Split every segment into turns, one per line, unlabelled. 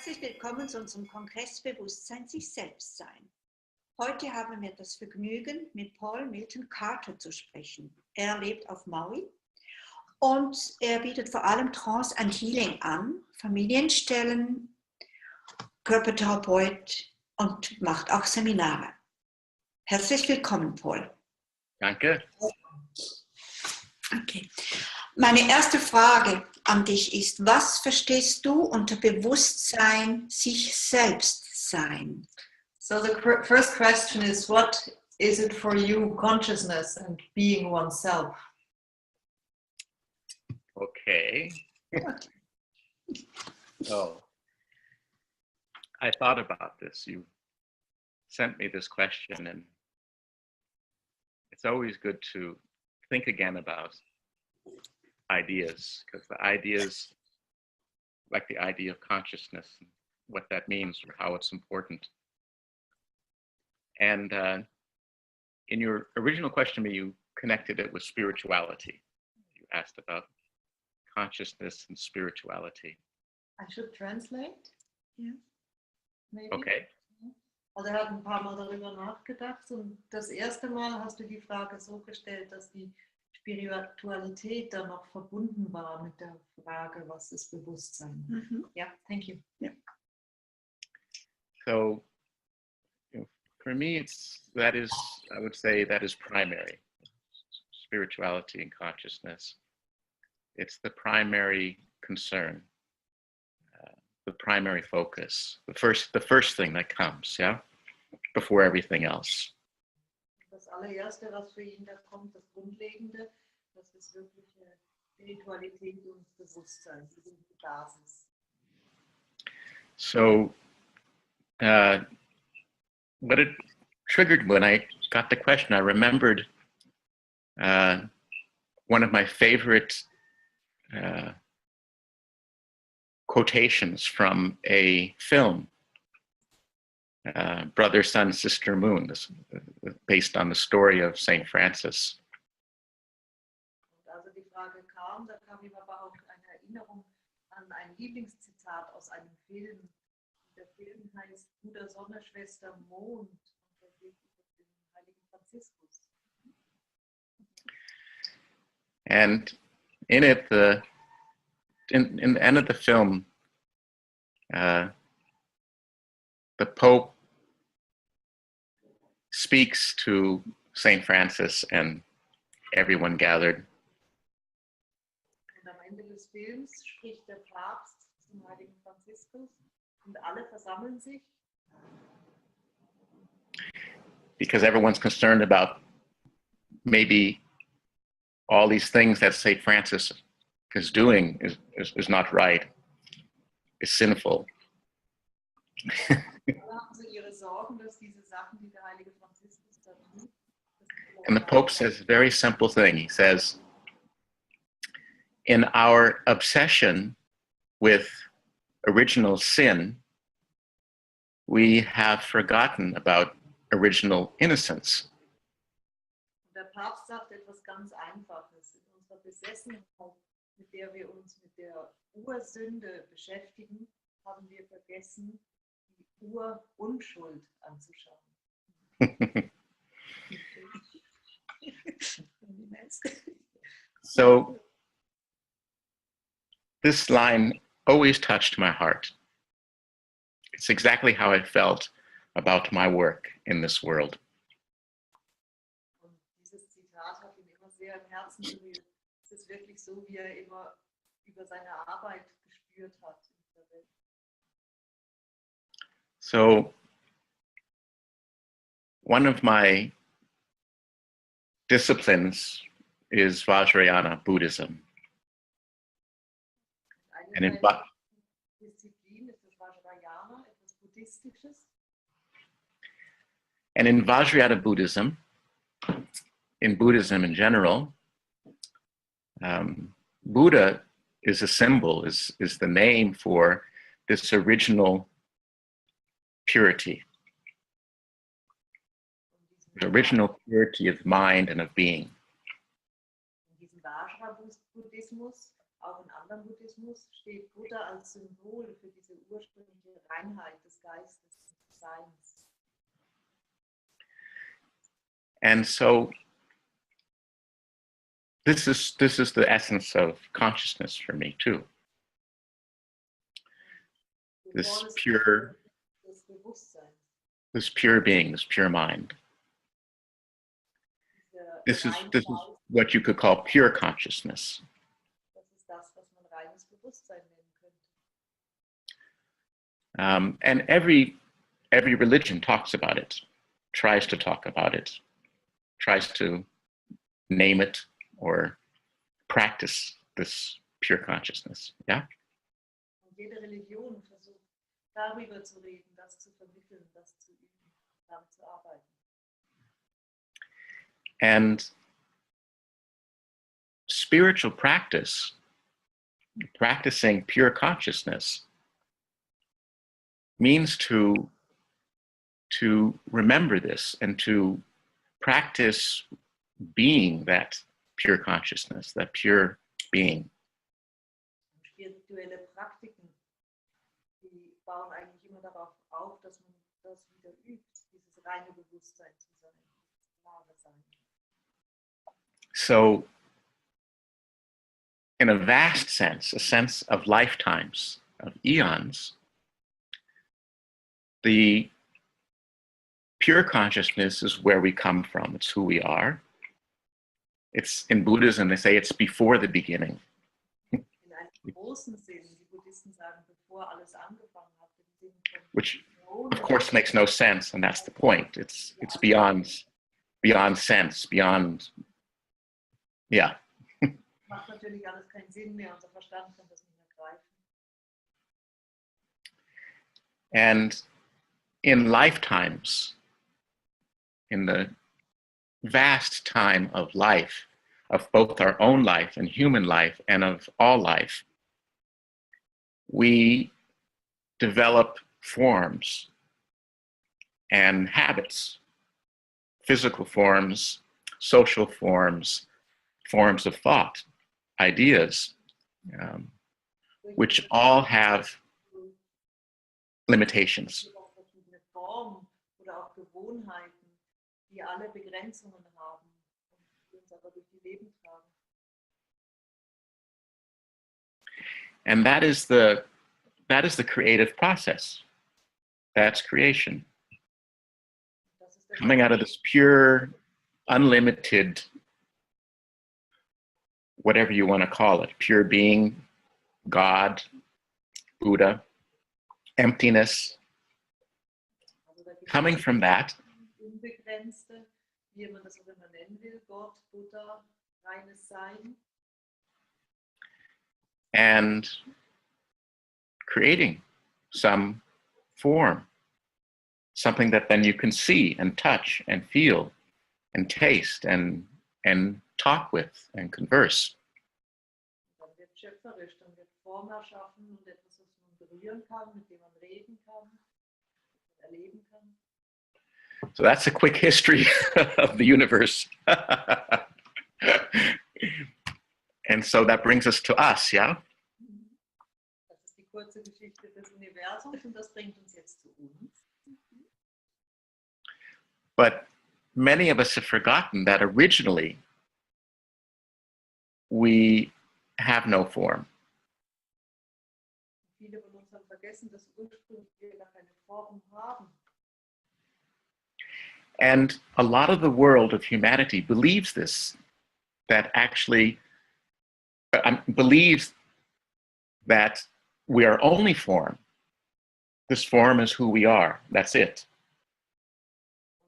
Herzlich willkommen zu unserem Kongress Bewusstsein sich selbst sein. Heute haben wir das Vergnügen, mit Paul Milton Carter zu sprechen. Er lebt auf Maui und er bietet vor allem Trance and Healing an, Familienstellen, Körpertherapeut und macht auch Seminare. Herzlich willkommen, Paul.
Danke.
Okay. Meine erste Frage an dich ist, was verstehst du unter Bewusstsein, sich selbst sein?
So the first question is, what is it for you, consciousness and being oneself?
Okay. So, I thought about this. You sent me this question, and it's always good to think again about ideas, because the ideas, like the idea of consciousness, and what that means or how it's important. And in your original question to me, you connected it with spirituality. You asked about consciousness and spirituality.
I should translate?
Yeah.
Maybe?
Okay.
Also er hat ein paar Mal darüber nachgedacht und das erste Mal hast du die Frage so gestellt, dass die Spiritualität dann noch verbunden war mit der Frage, was ist Bewusstsein?
Mhm.
Yeah, thank you.
Yeah.
So, for me, I would say that is primary. Spirituality and consciousness. It's the primary concern, the primary focus, the first thing that comes, yeah, before everything else.
Das allererste, was für ihn da kommt, das Grundlegende, das ist wirklich Spiritualität und Bewusstsein, die sind die Basis.
So, what it triggered when I got the question, I remembered one of my favorite quotations from a film, Brother, Sun, Sister, Moon, based on the story of St. Francis.
Und also die Frage kam, da kam ihm aber auch eine Erinnerung an ein Lieblingszitat aus einem Film. Der Film heißt Bruder, Sonne, Schwester, Mond und der geht über den heiligen Franziskus.
And in it, in the end of the film, the Pope speaks to St. Francis and everyone gathered.
Und am Ende des Films spricht der Papst zum heiligen Franziskus und alle versammeln sich.
Because everyone's concerned about maybe all these things that St. Francis is doing is not right, is sinful.
Alle haben so ihre Sorgen, dass diese Sachen, die der heilige Franziskus da tut.
And the Pope says a very simple thing. He says, in our obsession with original sin, we have forgotten about original innocence.
Der Papst sagt etwas ganz Einfaches. In unserer Besessenheit, mit der wir uns mit der Ursünde beschäftigen, haben wir vergessen, die Urunschuld anzuschauen.
So this line always touched my heart. It's exactly how I felt about my work in this world.
Und dieses Zitat hat ihn immer sehr im Herzen berührt. Es ist wirklich so, wie er immer über seine Arbeit gespürt hat in dieser Welt.
So one of my disciplines is Vajrayana Buddhism. And in
Disziplin ist das Vajrayana, etwas Buddhistisches.
And in Vajrayana Buddhism, in Buddhism in general, Buddha is a symbol, is the name for this original purity. The original purity of mind and of being.
In diesem Vajra-Buddhismus, auch in beim Buddhismus steht Buddha als Symbol für diese ursprüngliche Reinheit des Geistes, des Seins.
And so this is the essence of consciousness for me too. This pure being, this pure mind. This is what you could call pure consciousness. And every religion talks about it, tries to talk about it, tries to name it or practice this pure consciousness. Yeah?
Und jede Religion versucht, darüber zu reden, das zu vermitteln, das zu üben, daran zu arbeiten.
And spiritual practice, practicing pure consciousness, means to remember this and to practice being that pure consciousness, that pure being.
Spirituelle Praktiken, die bauen eigentlich immer darauf auf, dass man das wieder übt, dieses reine Bewusstsein zu sein, dieses klare Sein.
So, in a vast sense, a sense of lifetimes, of eons, the pure consciousness is where we come from. It's who we are. It's in Buddhism, they say it's before the beginning.
In einem großen Sinn, die Buddhisten sagen, bevor alles angefangen hat, im Sinn von
Which, of course, makes no sense, and that's the point. It's beyond sense, beyond, yeah.
Macht natürlich alles keinen Sinn mehr, unser Verstand kann das nicht mehr greifen.
And in lifetimes, in the vast time of life, of both our own life and human life and of all life, we develop forms and habits, physical forms, social forms, forms of thought, ideas, which all have limitations.
Form oder auch Gewohnheiten, die alle Begrenzungen haben und die uns aber durch die Leben tragen.
And that is the creative process. That's creation.
Das ist der
Coming out of this pure, unlimited, whatever you want to call it, pure being, God, Buddha, emptiness.
Also da gibt es
Coming from that,
Unbegrenzte, wie man das auch immer nennen will, Gott, Buddha, reines Sein.
and creating some form, something that then you can see and touch and feel and taste and talk with and converse.
Dann wird schöpferisch, dann wird Form erschaffen und etwas, was man berühren kann, mit dem man reden kann, erleben kann.
So that's a quick history of the universe. And so that brings us to us, yeah?
Das ist die kurze Geschichte des Universums und das bringt uns jetzt zu uns.
But many of us have forgotten that originally we have no form.
Viele von uns haben vergessen, dass ursprünglich wir gar keine Form haben.
And a lot of the world of humanity believes this, that actually believes that we are only form. This form is who we are. That's it.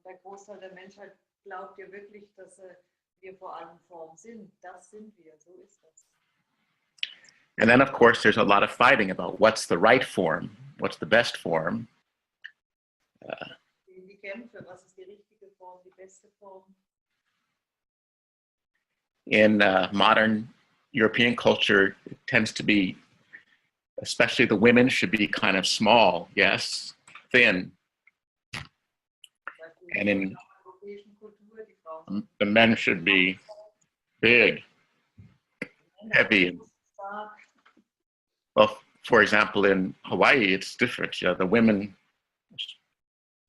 Und der Großteil der Menschheit glaubt ja wirklich, dass wir vor allem Form sind. Das sind wir, so ist das.
And then, of course, there's a lot of fighting about what's the right form, what's the best form.
Die Kämpfe, was ist die richtige Form, die beste Form?
In modern European culture, it tends to be, especially the women should be kind of small, yes, thin. And in
der europäischen Kultur, die Frauen
the men should be big, heavy,
stark,
Well, for example, in Hawaii, it's different. You know, the women,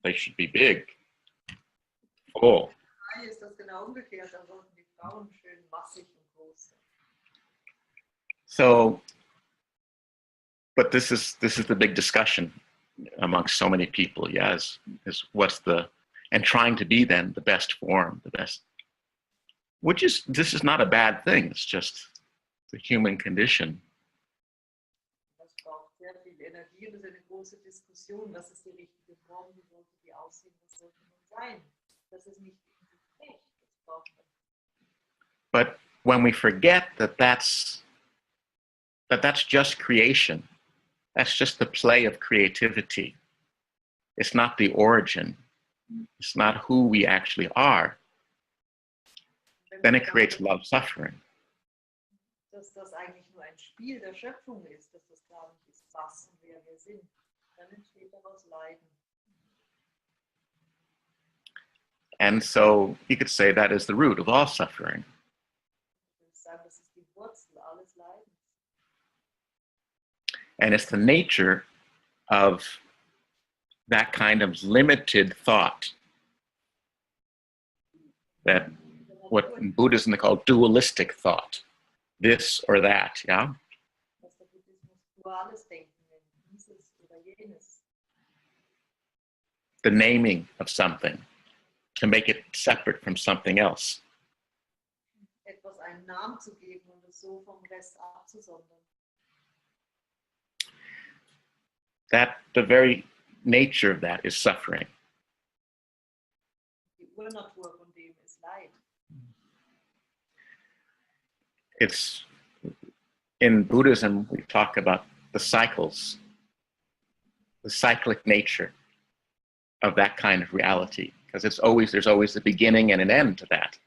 they should be big, full.
Hier ist das genau umgekehrt, da sollten die Frauen schön massig und groß sein.
So, but this is the big discussion amongst so many people. Yeah, is what's the, and trying to be then the best form, the best, which is, this is not a bad thing. It's just the human condition.
Das braucht sehr viel Energie und das ist eine große Diskussion. Was ist die richtige Form? Wie sollte die aussehen? Was sollte man sein? Das ist nicht schlecht. Das braucht man.
But when we forget that that's just creation, that's just the play of creativity. It's not the origin. It's not who we actually are. Then it creates a lot of suffering.
Dass das eigentlich nur ein Spiel der Schöpfung ist, dass das gar nicht ist, was und wer wir sind, dann entsteht daraus Leiden.
And so you could say that is the root of all suffering.
Ich würde sagen, das ist die Wurzel alles Leidens.
And it's the nature of that kind of limited thought, that what in Buddhism they call dualistic thought, this or that, yeah?
Dass der Buddhismus duales Denken nennt, dieses oder jenes.
The naming of something to make it separate from something else.
Etwas einen Namen zu geben und es so vom Rest abzusondern.
That the very nature of that is suffering.
Die Urnatur von dem ist Leid.
It's in Buddhism, we talk about the cycles, the cyclic nature of that kind of reality, because there's always a beginning and an end to that.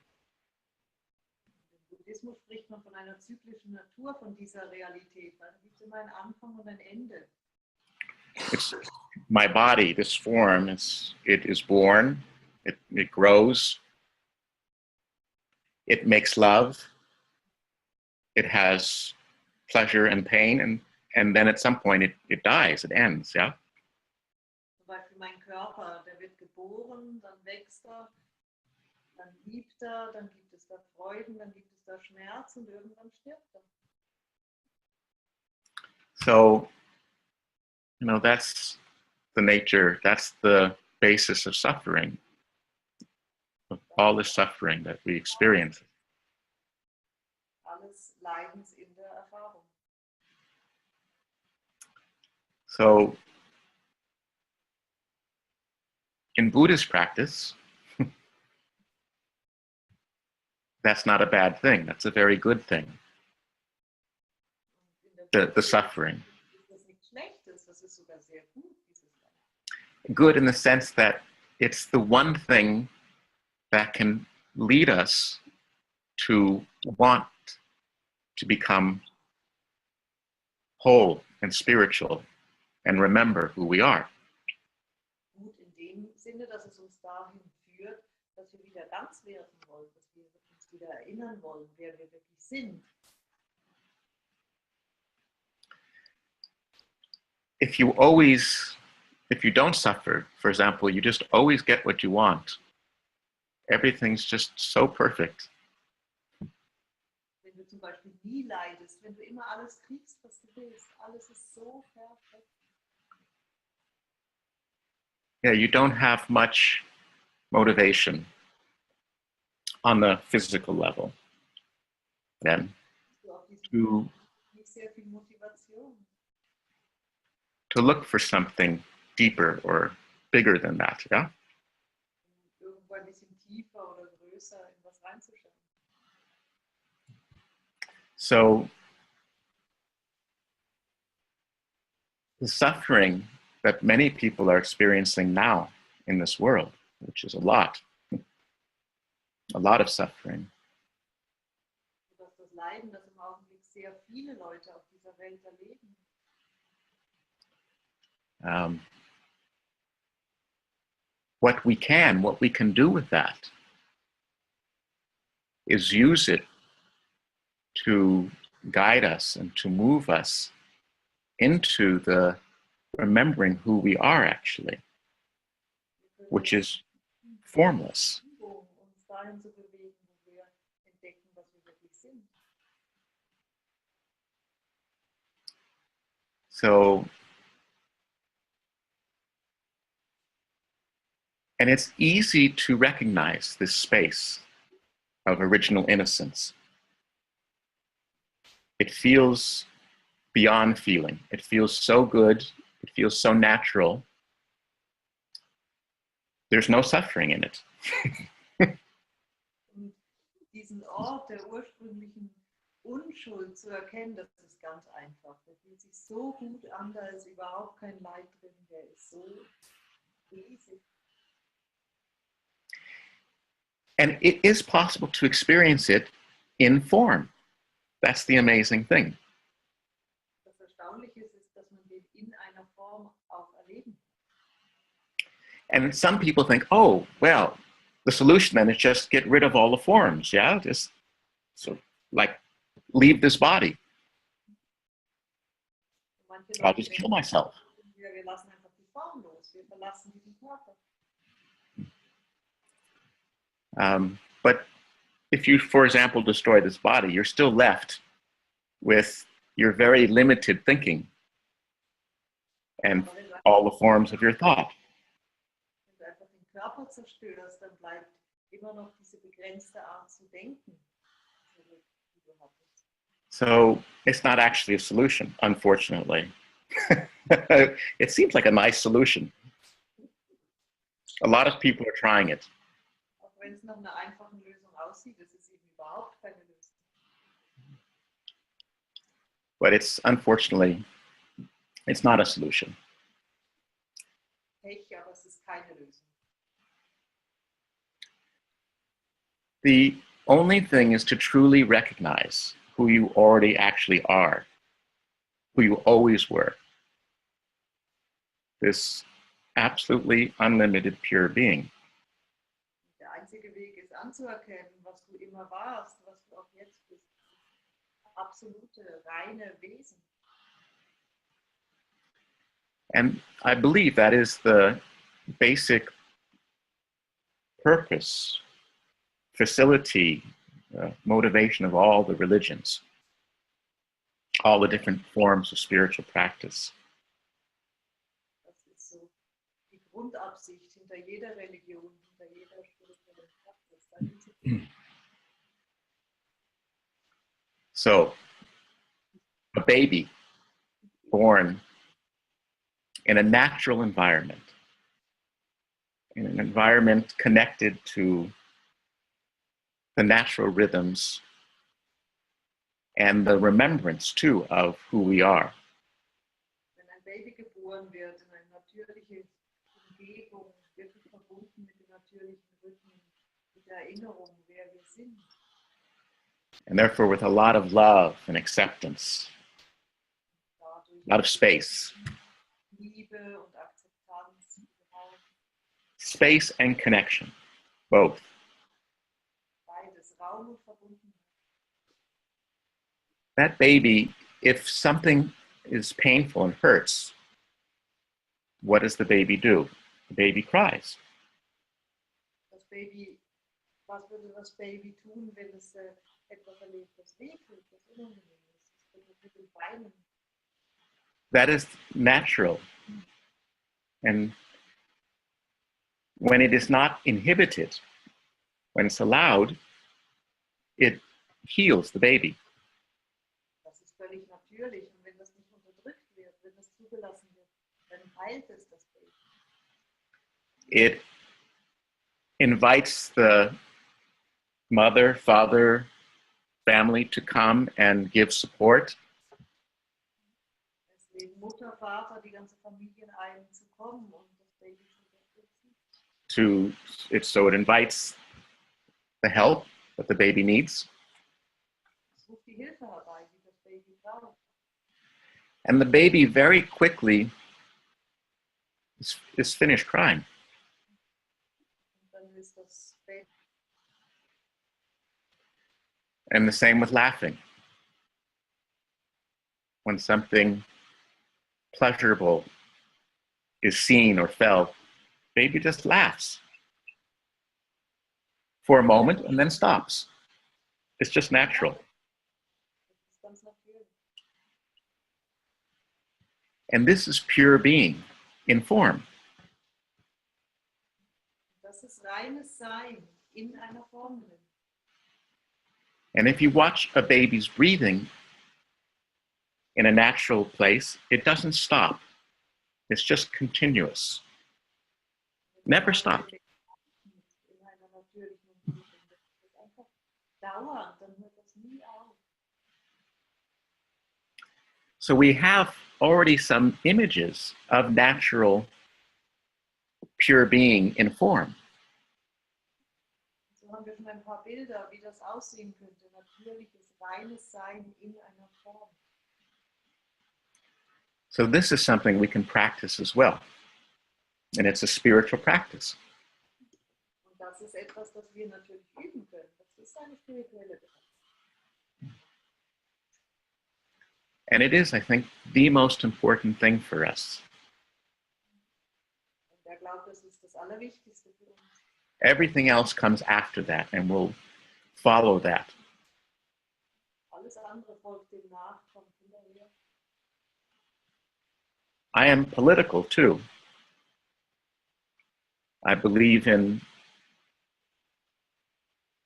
Im Buddhismus spricht man von einer zyklischen Natur von dieser Realität. Da gibt es immer einen Anfang und ein Ende.
It's my body, this form, it is born, it grows, it makes love, it has pleasure and pain, and then at some point it dies, it ends, yeah?
Zum Beispiel mein Körper, der wird geboren, dann wächst er, dann liebt er, dann gibt es da Freuden, dann gibt es da Schmerz und irgendwann stirbt er.
So, you know, that's the nature, that's the basis of suffering, of all the suffering that we experience.
Alles Leidens in der Erfahrung.
So, in Buddhist practice, that's not a bad thing. That's a very good thing. The suffering.
Ist das nichts Schlechtes, das ist sogar sehr gut, dieses Leid.
Good in the sense that it's the one thing that can lead us to want to become whole and spiritual and remember who we are.
Gut in dem Sinne, dass es uns dahin führt, dass wir wieder ganz werden wollen, dass wir uns wieder erinnern wollen, wer wir wirklich sind.
If you don't suffer, for example, you just always get what you want. Everything's just so perfect.
Wenn du zum Beispiel nie leidest, wenn du immer alles kriegst, was du willst, alles ist so perfekt.
Yeah, you don't have much motivation on the physical level then
Du auf diesem
to,
nicht sehr viel Motivation.
to look for something deeper or bigger than that, yeah?
Irgendwo ein bisschen tiefer oder größer in was reinzuschauen.
So the suffering that many people are experiencing now in this world, which is a lot of suffering,
Dass das Leiden, das im Augenblick sehr viele Leute auf dieser Welt erleben,
what we can do with that is use it to guide us and to move us into the remembering who we are actually, which is formless.
Uns dahin zu bewegen, wo wir entdecken, was wir wirklich sind.
So, and it's easy to recognize this space of original innocence. It feels beyond feeling. It feels so good. It feels so natural. There's no suffering in it.
Und diesen Ort der ursprünglichen Unschuld zu erkennen, das ist ganz einfach. Der fühlt sich so gut an, da ist überhaupt kein Leid drin, der ist so riesig.
And it is possible to experience it in form. That's the amazing thing.
Das Erstaunliche ist, dass man den in einer Form auch erleben kann.
And some people think, oh, well, the solution then is just get rid of all the forms, yeah? Just so like leave this body.
Manche
I'll
Leute
just kill
denken,
myself.
wir lassen einfach die Form los, wir verlassen diesen Körper.
But if you, for example, destroy this body, you're still left with your very limited thinking and
Aber wenn du
all the forms of your thought.
einfach den Körper zerstörst, dann bleibt immer noch diese begrenzte Art zu denken zurück, die du hattest.
So it's not actually a solution, unfortunately. It seems like a nice solution. A lot of people are trying it.
Auch wenn es nach einer einfachen Lösung aussieht, ist es eben überhaupt keine Lösung.
But it's unfortunately, it's not a solution.
Pech, aber es ist keine Lösung.
The only thing is to truly recognize who you already actually are, who you always were. This absolutely unlimited pure being.
Der einzige Weg ist anzuerkennen, was du immer warst, was du auch jetzt bist. Absolute, reine Wesen.
And I believe that is the basic purpose, facility, motivation of all the religions, all the different forms of spiritual practice.
Das ist so die Grundabsicht hinter jeder Religion, hinter jeder spirituellen Praxis. Dahin zu gehen.
So, a baby born in a natural environment, in an environment connected to the natural rhythms and the remembrance too of who we are.
Wenn ein Baby geboren wird in eine natürliche Umgebung, wirklich verbunden mit den natürlichen Rhythmen, mit der Erinnerung, wer wir sind.
And therefore with a lot of love and acceptance,
Dadurch
a lot of space.
Liebe und Akzeptanz überhaupt.
Space and connection, both.
Beides, Raum und Verbundenheit.
That baby, if something is painful and hurts, what does the baby do? The baby cries.
Das Baby, was würde das Baby tun, wenn es etwas erlebt, das wehtut, das unangenehm ist? Es wird mit den Beinen.
That is natural. And when it is not inhibited, when it's allowed, it heals the baby.
Das ist völlig natürlich. Und wenn das nicht unterdrückt wird, wenn das zugelassen wird, dann heilt es das Baby.
It invites the mother, father, family to come and give support.
Es legen Mutter, Vater, die ganze Familie ein, zu kommen und das Baby zu unterstützen.
So it invites the help that the baby needs.
Es ruft die Hilfe herbei, die das Baby braucht.
And the baby very quickly is finished crying.
Und dann ist das Baby
And the same with laughing. When something pleasurable is seen or felt, baby just laughs for a moment and then stops. It's just natural.
Das ist ganz natürlich.
And this is pure being in form.
Das ist reines Sein in einer Form drin.
And if you watch a baby's breathing in a natural place, it doesn't stop. It's just continuous. Never stop.
In einer natürlichen Umgebung. Das ist einfach dauernd, dann hört das nie auf.
So we have already some images of natural pure being in form.
So haben wir schon ein paar Bilder, wie das aussehen könnte. Natürliches, reines Sein in einer Form.
So this is something we can practice as well. And it's a spiritual practice.
Und das ist etwas, das wir natürlich üben können. Das ist eine spirituelle Praxis.
And it is, I think, the most important thing for us.
Und er glaubt, das ist das Allerwichtigste für uns.
Everything else comes after that, and we'll follow that.
Alles andere folgt dem nach, kommt hinterher.
I am political too. I believe in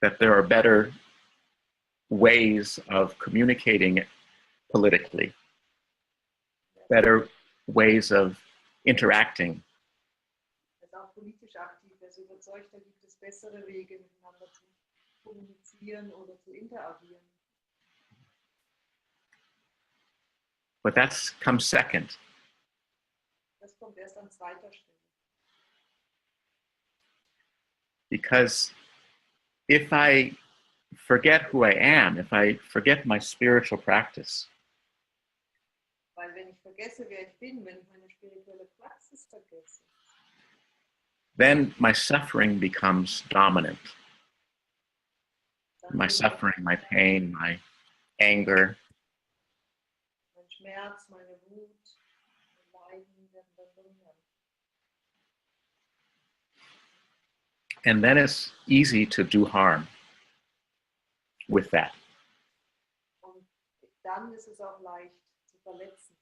that there are better ways of communicating politically, better ways of interacting.
Er ist auch politisch aktiv. Er ist überzeugt, da gibt es bessere Wege, miteinander zu kommunizieren oder zu interagieren.
But that comes second.
Das kommt erst an zweiter Stelle.
Because if I forget who I am, if I forget my spiritual practice,
Weil wenn ich vergesse, wer ich bin, wenn ich meine spirituelle Praxis vergesse,
then my suffering becomes dominant.
dann
My
bin ich-
suffering, my pain, my anger.
mein Schmerz, meine Wut, mein Leiden werden dann dominant.
And then it's easy to do harm with that.
Und dann ist es auch leicht zu verletzen.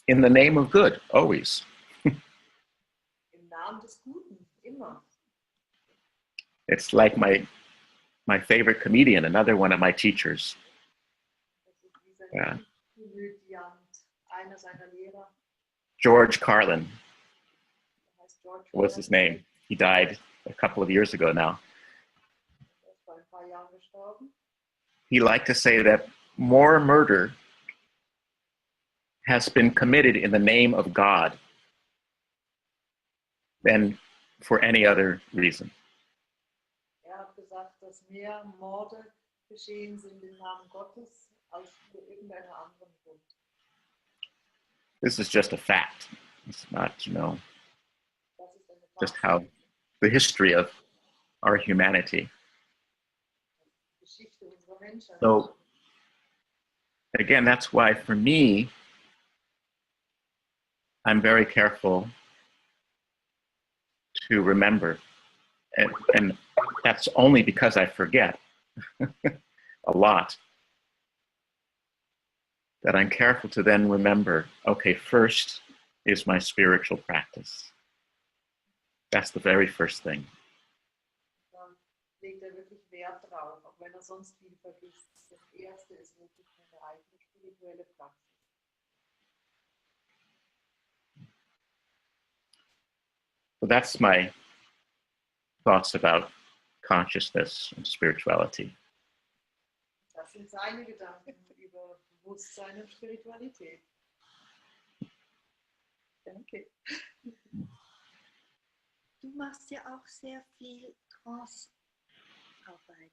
In the name of good, always.
Im Namen des Guten, immer.
It's like my favorite comedian, another one of my teachers.
Das ist dieser
Ja.
Komödiant, einer seiner Lehrer,
George Carlin
der heißt George.
was his name. He died a couple of years ago now.
Er ist vor ein paar Jahren gestorben.
He liked to say that more murder has been committed in the name of God than for any other reason.
Er hat gesagt, dass mehr Morde geschehen sind im Namen Gottes als für irgendeinen anderen Grund.
This is just a fact. It's not,
Das ist eine
just
Tatsache.
how the history of our humanity.
Geschichte unserer Menschheit.
So, again, that's why for me, I'm very careful to remember. And that's only because I forget a lot. That I'm careful to then remember, okay, first is my spiritual practice. That's the very first thing.
Dann legt er wirklich Wert drauf, auch wenn er sonst viel vergisst. Das Erste ist wirklich eine eigene spirituelle Praxis.
So that's my thoughts about consciousness and spirituality.
Das sind seine Gedanken über Bewusstsein und Spiritualität. Danke.
Du machst ja auch sehr viel Trance-Arbeit.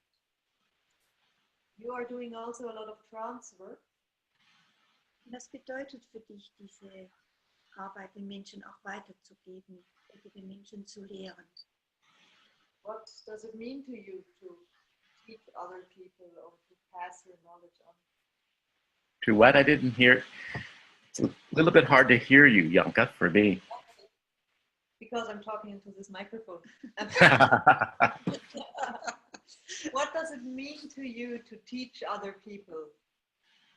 You are doing also a lot of trance work.
Was bedeutet für dich diese Arbeit, den Menschen auch weiterzugeben oder den Menschen zu lehren?
What does it mean to you to teach other people or to pass your knowledge on?
To what? I didn't hear. It's a little bit hard to hear you, Janka, for me.
Because I'm talking into this microphone. What does it mean to you to teach other people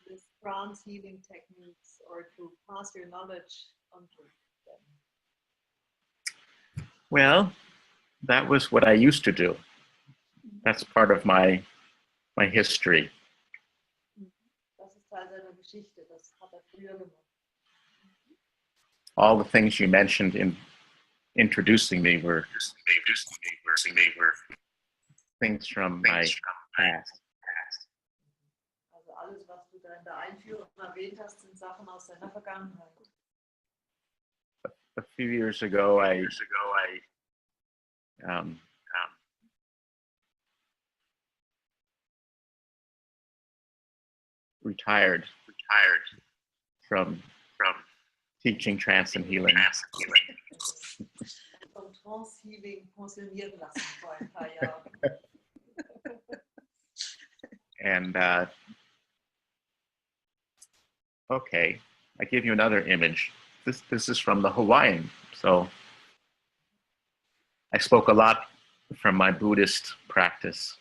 this trance healing techniques or to pass your knowledge on to them?
Well, that was what I used to do. That's part of my history.
Das ist Teil seiner Geschichte, das hat früher gemacht.
All the things you mentioned in introducing me were things from my past.
Also alles, was du da in der Einführung erwähnt hast, sind Sachen aus deiner Vergangenheit.
A few years ago, I retired from teaching trance and healing.
Vom Trance Healing pensionieren lassen vor ein paar Jahren.
And okay, I give you another image. This is from the Hawaiian. So I spoke a lot from my Buddhist practice.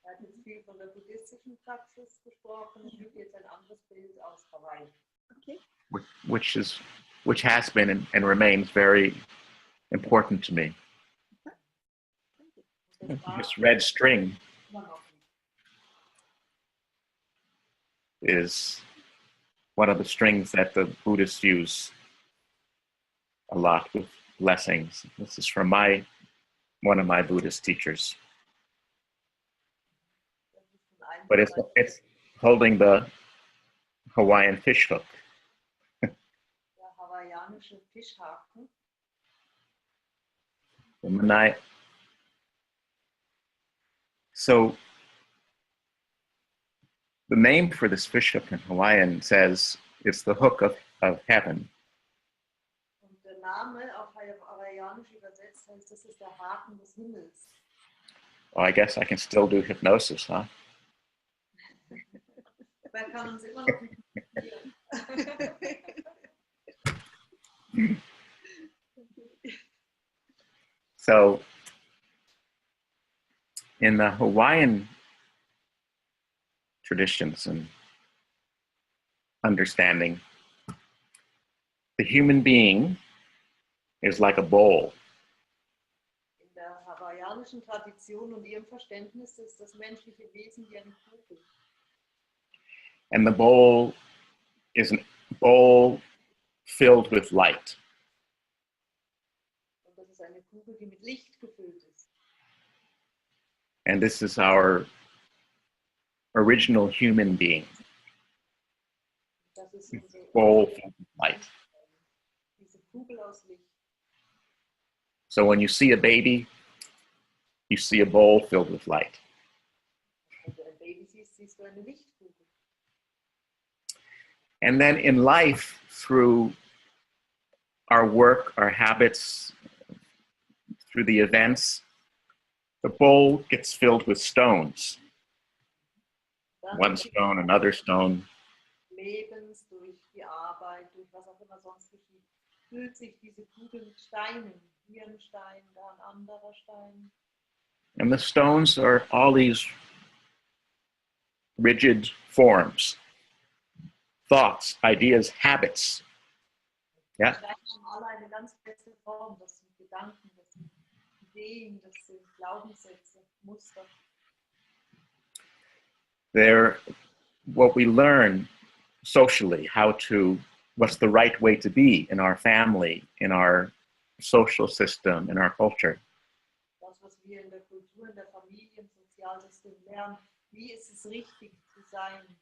Er hat jetzt viel von der buddhistischen Praxis gesprochen. Ich habe jetzt ein anderes Bild aus Hawaii. Okay.
Which has been and remains very important to me. This red string is one of the strings that the Buddhists use a lot with blessings. This is from one of my Buddhist teachers. But it's holding the Hawaiian fish hook.
Der hawaiianische Fischhaken.
So the name for this fish hook in Hawaiian says it's the hook of heaven.
Und der Name auf hawaiianisch übersetzt heißt, das ist der Haken des Himmels.
Well, I guess I can still do hypnosis, huh?
Dabei kann man es immer noch nicht
So in the Hawaiian traditions and understanding, the human being is like a bowl.
In der hawaiianischen Tradition und ihrem Verständnis ist das menschliche Wesen wie eine Kugel.
And the bowl is a bowl filled with light.
Und das ist eine Kugel, die mit Licht gefüllt ist.
And this is our original human being.
Das ist unsere
Bowl filled with light.
diese Kugel aus Licht.
So when you see a baby, you see a bowl filled with light.
Wenn du ein Baby siehst, siehst du eine Lichtkugel.
And then in life, through our work, our habits, through the events, the bowl gets filled with stones.
Dann
One stone, another stone.
Lebens, durch die Arbeit, durch was auch immer sonst geschieht, füllt sich diese Kugel mit Steinen. Hier ein Stein, da ein anderer Stein.
And the stones are all these rigid forms, thoughts, ideas, habits.
Die
Yeah.
Steine haben alle eine ganz feste Form. Das sind Gedanken, das sind Ideen, das sind Glaubenssätze, Muster.
They're what we learn socially, what's the right way to be in our family, in our social system, in our culture.
Das, was wir in der Kultur, in der Familie, im Sozialsystem lernen, wie ist es richtig zu sein?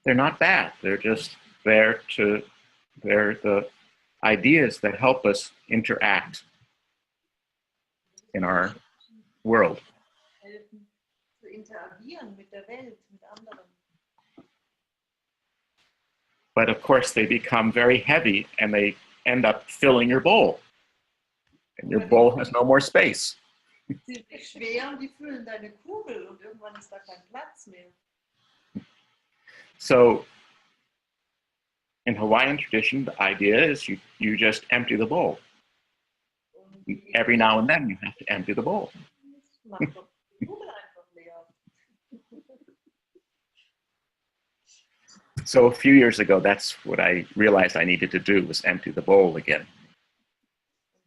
They're not bad. They're just they're the ideas that help us interact in our world.
Helfen zu interagieren mit der Welt, mit anderen.
But of course, they become very heavy and they end up filling your bowl. And your bowl has no more space.
Sie sind schwer und die füllen deine Kugel und irgendwann ist da kein Platz mehr.
So in Hawaiian tradition, the idea is you just empty the bowl.
Und die
Every now and then you have to empty the bowl.
macht doch die Kugel einfach leer.
So a few years ago, that's what I realized I needed to do, was empty the bowl again.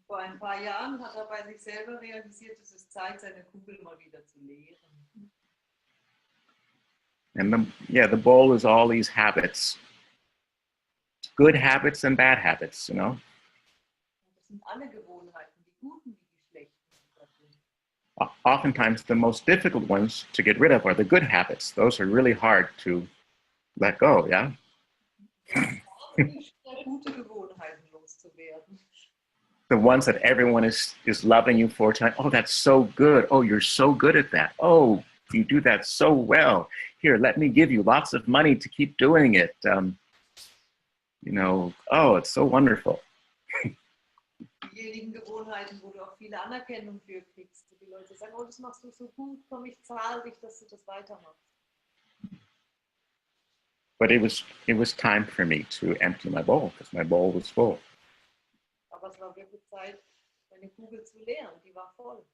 Vor ein paar Jahren hat er bei sich selber realisiert, es ist Zeit, seine Kugel mal wieder zu leeren.
And the bowl is all these habits, good habits and bad habits, you know.
Das sind alle Gewohnheiten, die guten wie die schlechten.
Oftentimes the most difficult ones to get rid of are the good habits. Those are really hard to let go, yeah?
Gute Gewohnheiten loszuwerden.
The ones that everyone is loving you for tonight. Oh, that's so good. Oh, you're so good at that. Oh, you do that so well. Here, let me give you lots of money to keep doing it. You know, oh, it's so wonderful.
Diejenigen Gewohnheiten, wo du auch viele Anerkennung für kriegst. Die Leute sagen, oh, das machst du so gut, komm, ich zahle dich, dass du das weitermachst.
But it was time for me to empty my bowl because my bowl was full.
Aber es war wirklich Zeit, meine Kugel zu leeren, die war voll.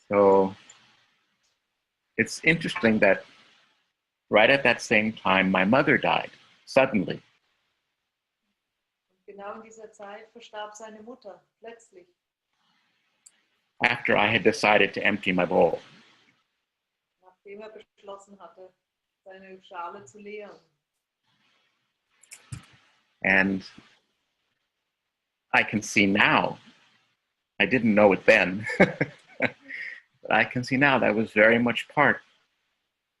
So it's interesting that right at that same time, my mother died suddenly.
Und genau in dieser Zeit verstarb seine Mutter, plötzlich.
After I had decided to empty my bowl.
Nachdem er beschlossen hatte, seine Schale zu leeren.
And I can see now, I didn't know it then, but I can see now that was very much part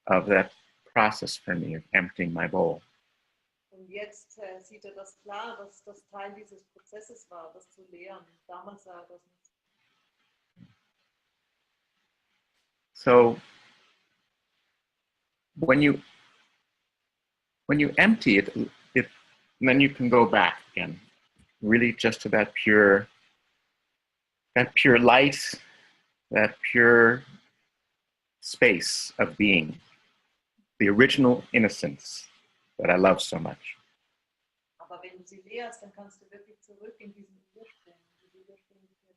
of that process for me of emptying my bowl.
Und jetzt sieht er das klar, dass das Teil dieses Prozesses war, das zu leeren. Damals sah er das nicht.
So when you empty it, then you can go back again, really just to that pure light, that pure space of being, the original innocence that I love so much.
Aber wenn du sie leerst, dann kannst du wirklich zurück in diesen Ursprung, diese ursprüngliche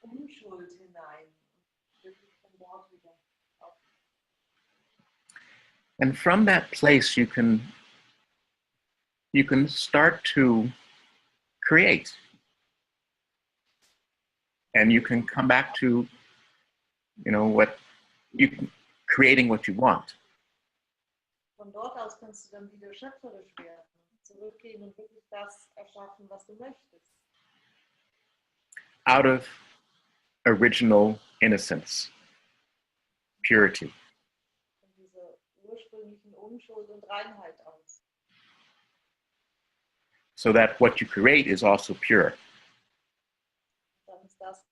Unschuld hinein und wirklich von dort wieder auf.
And from that place, you can start to create. And you can come back to, you know, creating what you want.
Von dort aus kannst du dann wieder schöpferisch werden, zurückgehen und wirklich das erschaffen, was du möchtest.
Out of original innocence, purity.
Von dieser ursprünglichen Unschuld und Reinheit aus.
So that what you create is also pure.
Dann ist das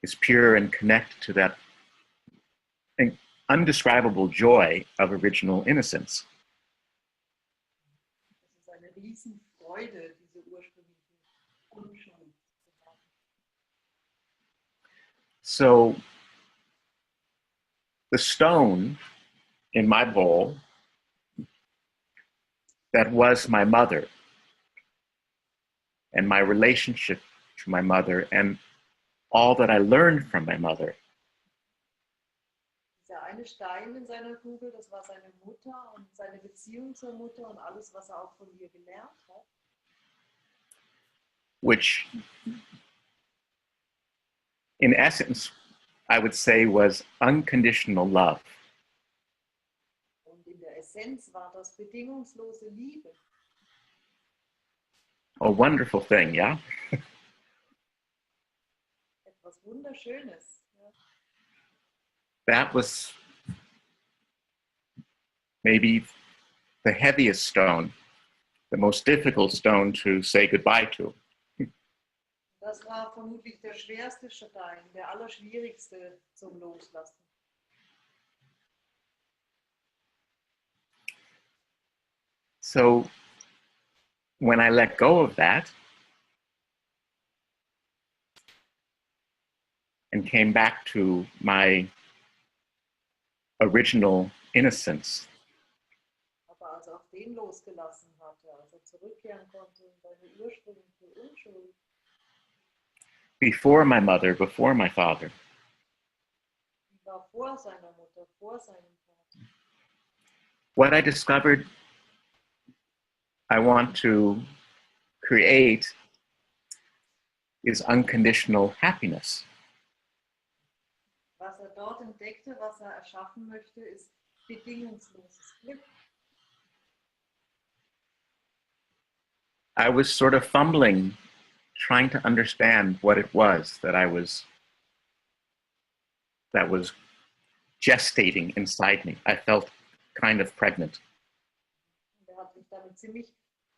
Is pure and connected to that undescribable joy of original innocence.
ist eine Riesenfreude, diese ursprüngliche Unschuld zu haben.
So the stone in my bowl that was my mother and my relationship to my mother and all that I learned from my mother
Dieser eine Stein in seiner Kugel, das war seine Mutter und seine Beziehung zur Mutter und alles, was er auch von ihr gelernt hat.
which in essence, I would say was unconditional love.
Und in der Essenz war das bedingungslose Liebe.
A wonderful thing, yeah?
Etwas Wunderschönes. Ja.
That was maybe the heaviest stone, the most difficult stone to say goodbye to.
Das war vermutlich der schwerste Stein, der allerschwierigste zum Loslassen.
So when I let go of that and came back to my original innocence.
Aber als er auf den losgelassen hatte, als er zurückkehren konnte in seine ursprüngliche Unschuld,
Before my mother, before my father.
die war vor seiner Mutter, vor seinem Vater.
What I discovered I want to create is unconditional happiness.
Was er dort entdeckte, was er erschaffen möchte, ist bedingungsloses Glück.
I was sort of fumbling, trying to understand what it was that was gestating inside me. I felt kind of pregnant.
Und er hat sich damit ziemlich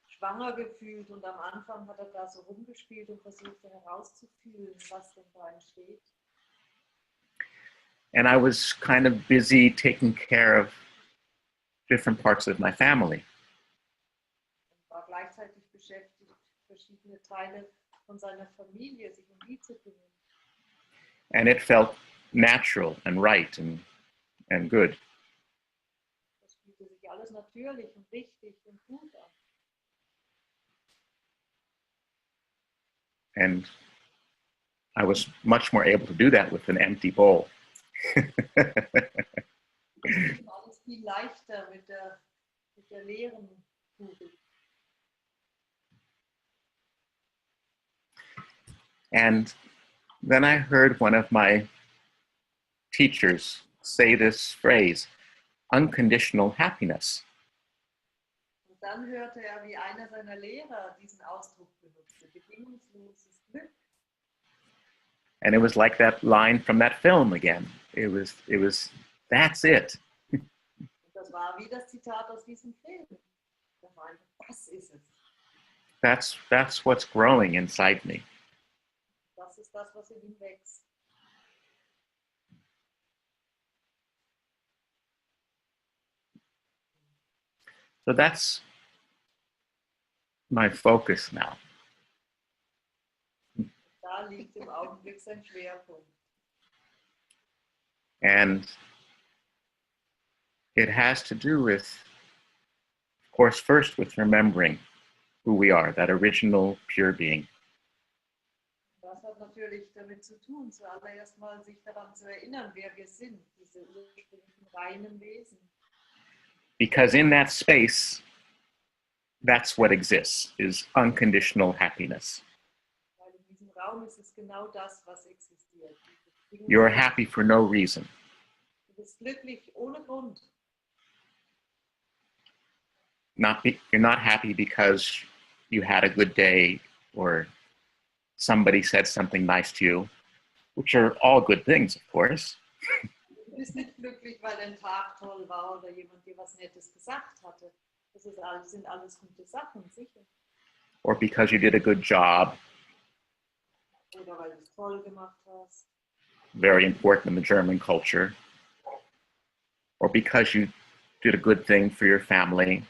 schwanger gefühlt und am Anfang hat er da so rumgespielt und versucht herauszufühlen, was denn da entsteht.
And I was kind of busy taking care of different parts of my family.
Und war gleichzeitig beschäftigt, verschiedene Teile von seiner Familie, sich um die zu kümmern.
And it felt natural and right and good.
Das fühlte sich alles natürlich und richtig und gut an.
And I was much more able to do that with an empty bowl.
Alles viel leichter mit der leeren Kugel.
And then I heard one of my teachers say this phrase, unconditional happiness.
Und dann hörte er, wie einer seiner Lehrer diesen Ausdruck benutzte, bedingungsloses Glück.
And it was like that line from that film again. It was, that's it.
Und das war wie das Zitat aus diesem Film. Da war einfach, das ist es.
That's what's growing inside me.
Das ist das, was in ihm wächst.
So that's my focus now.
Da liegt im Augenblick sein Schwerpunkt.
And it has to do with, of course, first with remembering who we are, that original pure being.
Das hat natürlich damit zu tun, zuallererst mal sich daran zu erinnern, wer wir sind, diese ursprünglichen reinen Wesen.
Because in that space, that's what exists, is unconditional happiness.
Weil in diesem Raum ist es genau das, was existiert.
You're happy for no reason.
Du bist glücklich ohne Grund.
You're not happy because you had a good day or somebody said something nice to you, which are all good things, of course.
Du bist nicht glücklich, weil dein Tag toll war oder jemand dir was Nettes gesagt hatte. Das sind alles gute Sachen, sicher.
Or because you did a good job.
Oder weil du es toll gemacht hast.
Very important in the German culture. Or because you did a good thing for your family.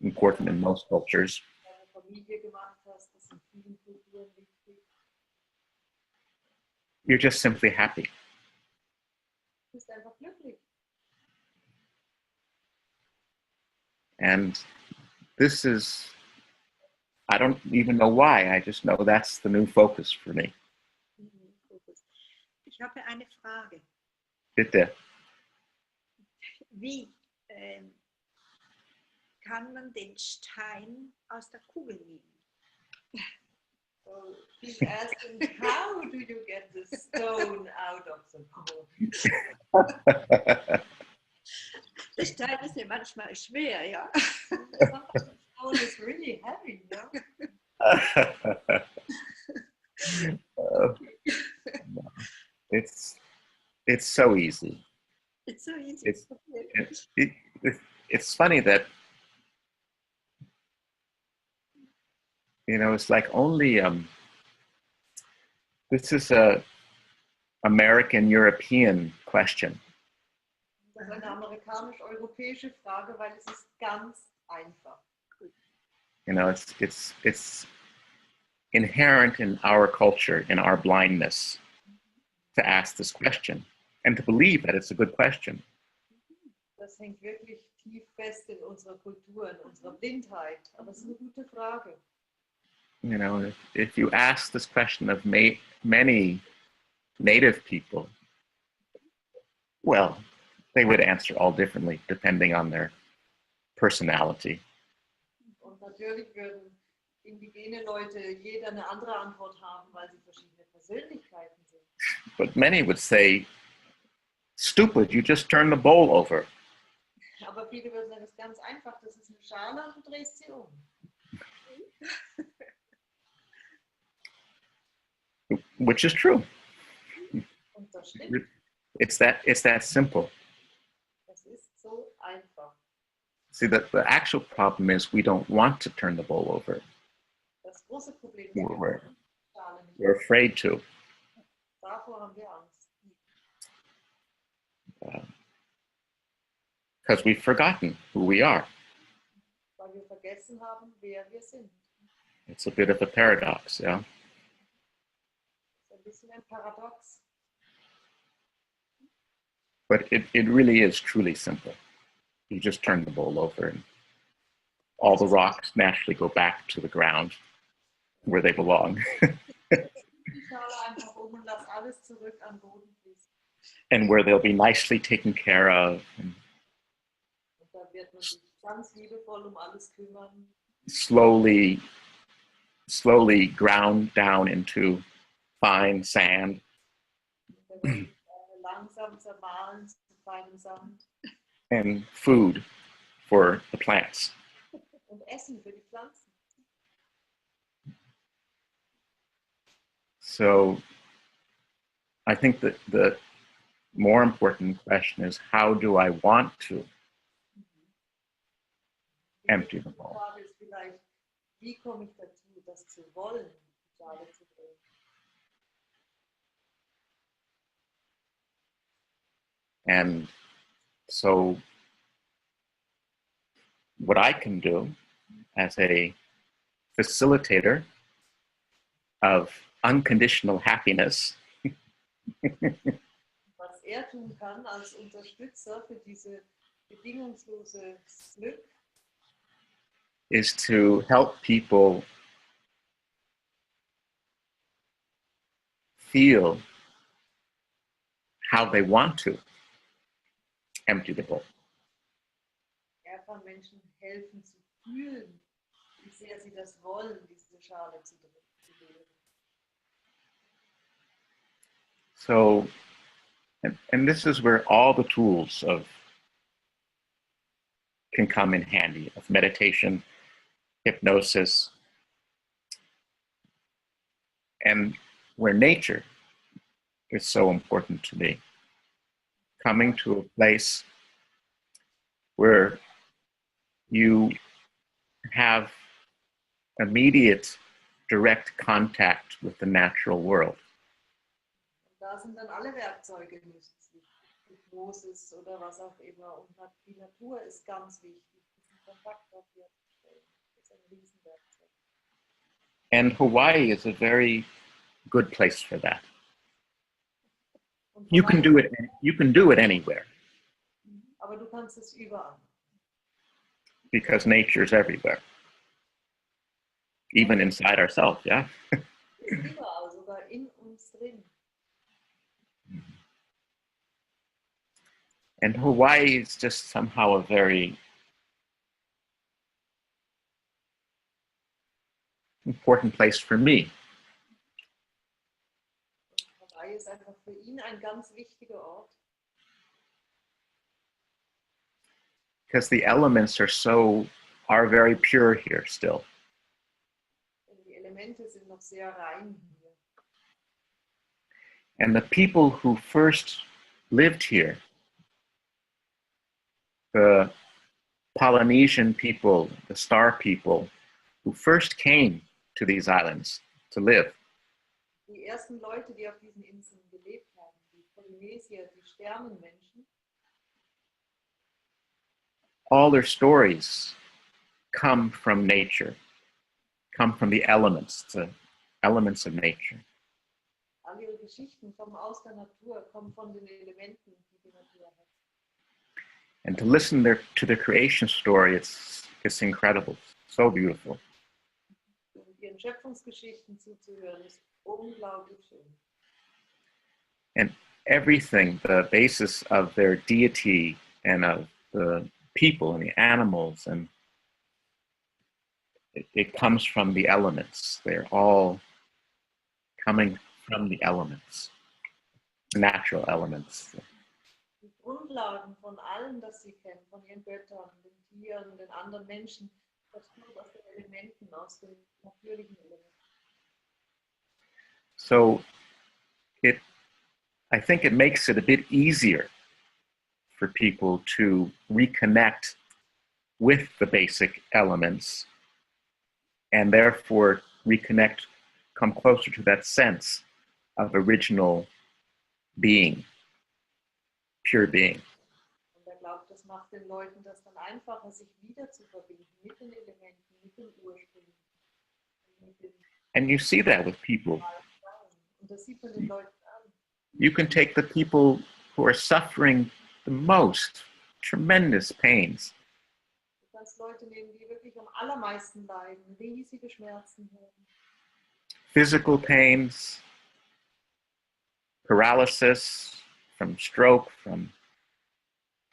Important in most cultures.
Deine Familie gemacht hast, das in vielen Kulturen wichtig.
You're just simply happy.
Du bist einfach glücklich.
And this is, I don't even know why, I just know that's the new focus for me.
Ich habe eine Frage.
Bitte.
Wie kann man den Stein aus der Kugel nehmen?
So he's asking, how do you get the stone out of the hole?
Der Stein ist ja manchmal schwer, ja.
Sometimes the stone is really heavy, no?
It's so easy.
It's so easy.
It's funny that, you know, it's like only this is a American European question.
Das ist eine amerikanisch-europäische Frage, weil es ist ganz einfach.
You know, it's inherent in our culture, in our blindness, to ask this question and to believe that it's a good question.
das hängt wirklich tief fest in unserer Kultur, in unserer Blindheit. Aber es ist eine gute Frage.
You know, if you ask this question of many native people, well, they would answer all differently depending on their personality.
Und natürlich würden indigene Leute jeder eine andere Antwort haben, weil sie verschiedene Persönlichkeiten sind.
But many would say, stupid, you just turn the bowl over.
Aber viele würden sagen, das ist ganz einfach, das ist eine Schale und du drehst sie um.
Which is true.
Und das stimmt.
It's that simple.
Das ist so einfach.
See, the actual problem is we don't want to turn the bowl over.
Das große Problem ist,
We're,
die Schale nicht.
we're afraid to.
Davor haben wir Angst.
Because we've forgotten who we are.
Weil wir vergessen haben, wer wir sind.
It's a bit of a paradox, yeah?
Das ist ein bisschen ein Paradox.
But it really is truly simple. You just turn the bowl over and all the rocks naturally go back to the ground where they belong.
Die Schale einfach um und lass alles zurück am Boden fließen.
And where they'll be nicely taken care of and
Und da wird man sich ganz liebevoll alles kümmern.
slowly ground down into fine sand.
Und da wird langsam zermahlen zu feinem Sand.
And food for the plants.
Und Essen für die Pflanzen.
So I think that the more important question is, how do I want to empty the
Die
bowl?
Frage ist vielleicht, wie komme ich dazu, das zu wollen, die Schale zu drehen?
And so what I can do as a facilitator of unconditional happiness
Was tun kann als Unterstützer für diese bedingungslose Glück,
is to help people feel how they want to empty the bowl.
kann Menschen helfen zu fühlen, wie sehr sie das wollen, diese Schale zu drehen.
So, and this is where all the tools can come in handy, of meditation, hypnosis, and where nature is so important to me. Coming to a place where you have immediate, direct contact with the natural world.
Und da sind dann alle Werkzeuge nützlich. Hypnosis oder was auch immer. Und die Natur ist ganz wichtig, diesen Kontakt dort herzustellen. Das ist ein Riesenwerkzeug.
And Hawaii is a very good place for that.
Und
You can do it. You can do it anywhere
aber du kannst es überall.
because nature is everywhere, even inside ourselves. Yeah.
Es ist überall, sogar in uns drin.
And Hawaii is just somehow a very important place for me.
Hawaii ist einfach für ihn ein ganz wichtiger Ort.
Because the elements are very pure here still.
Denn die Elemente sind noch sehr rein hier.
And the people who first lived here, the Polynesian people, the Star people, who first came to these islands to live,
Die ersten Leute, die auf diesen Inseln gelebt haben, die Polynesier, die Sternenmenschen,
all their stories come from nature, come from the elements of nature.
all ihre Geschichten kommen aus der Natur, kommen von den Elementen, die die Natur hat.
And to listen to their creation story, it's incredible, so beautiful.
Und ihren Schöpfungsgeschichten zuzuhören, ist unglaublich schön.
And everything, the basis of their deity and of the people and the animals, and it comes from the elements. They're all coming from the elements, natural elements.
Die Grundlagen von allem, das sie kennen, von ihren Göttern, den Tieren, den anderen Menschen, das kommt aus den Elementen, aus den natürlichen Elementen.
So I think it makes it a bit easier for people to reconnect with the basic elements and therefore come closer to that sense of original being, pure being.
Und glaubt, das macht den Leuten das dann einfacher, sich wieder zu verbinden mit den Elementen, mit dem Ursprung.
And you see that with people.
Und das sieht man den Leuten an.
You can take the people who are suffering the most, tremendous pains.
Du kannst Leute nehmen, die wirklich am allermeisten leiden, riesige Schmerzen haben.
Physical pains, paralysis from stroke, from